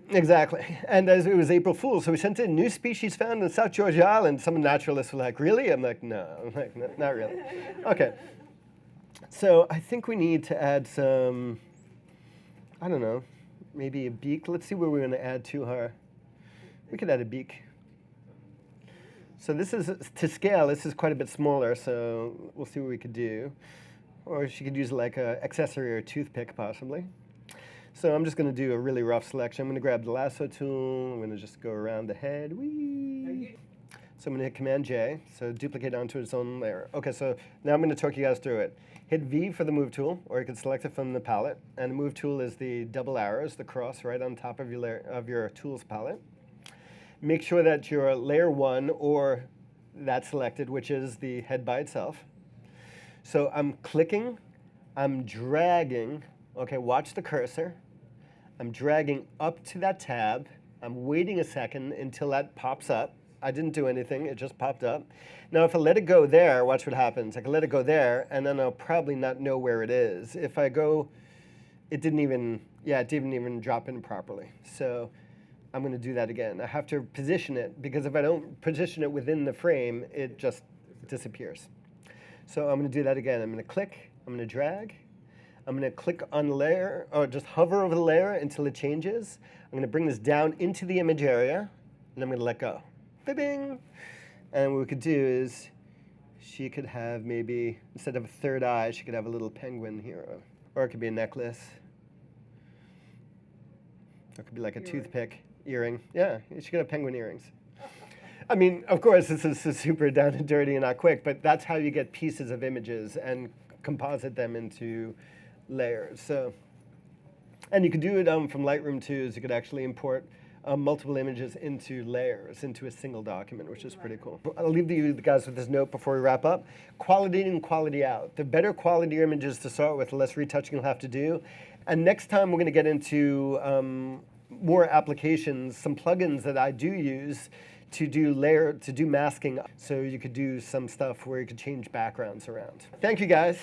Exactly. And as it was April Fool's, so we sent in a new species found in South Georgia Island. Some naturalists were like, really? I'm like, no. I'm like, no, not really. Okay. So I think we need to add some, I don't know, maybe a beak. Let's see where we're going to add to her. We could add a beak. So this is, to scale, this is quite a bit smaller, so we'll see what we could do. Or she could use like an accessory or a toothpick, possibly. So I'm just going to do a really rough selection. I'm going to grab the lasso tool. I'm going to just go around the head. Whee! So I'm going to hit Command-J, so duplicate onto its own layer. OK, so now I'm going to talk you guys through it. Hit V for the Move tool, or you can select it from the palette. And the Move tool is the double arrows, the cross right on top of your, layer, of your tools palette. Make sure that your layer 1 or that selected, which is the head by itself. So I'm clicking, I'm dragging. OK, watch the cursor. I'm dragging up to that tab. I'm waiting a second until that pops up. I didn't do anything. It just popped up. Now, if I let it go there, watch what happens. I can let it go there, and then I'll probably not know where it is. If I go, it didn't even drop in properly. So I'm going to do that again. I have to position it, because if I don't position it within the frame, it just disappears. So I'm going to do that again. I'm going to click. I'm going to drag. I'm going to click on the layer, or just hover over the layer until it changes. I'm going to bring this down into the image area, and I'm going to let go. Bing! And what we could do is, she could have maybe, instead of a third eye, she could have a little penguin here. Or it could be a necklace. Or it could be like a toothpick earring. Yeah, she could have penguin earrings. I mean, of course, this is super down and dirty and not quick, but that's how you get pieces of images and composite them into layers. So, and you could do it from Lightroom too, is you could actually import multiple images into layers, into a single document, which is pretty cool. I'll leave you guys with this note before we wrap up. Quality in, quality out. The better quality your images to start with, the less retouching you'll have to do. And next time we're going to get into more applications, some plugins that I do use to do masking. So you could do some stuff where you could change backgrounds around. Thank you guys.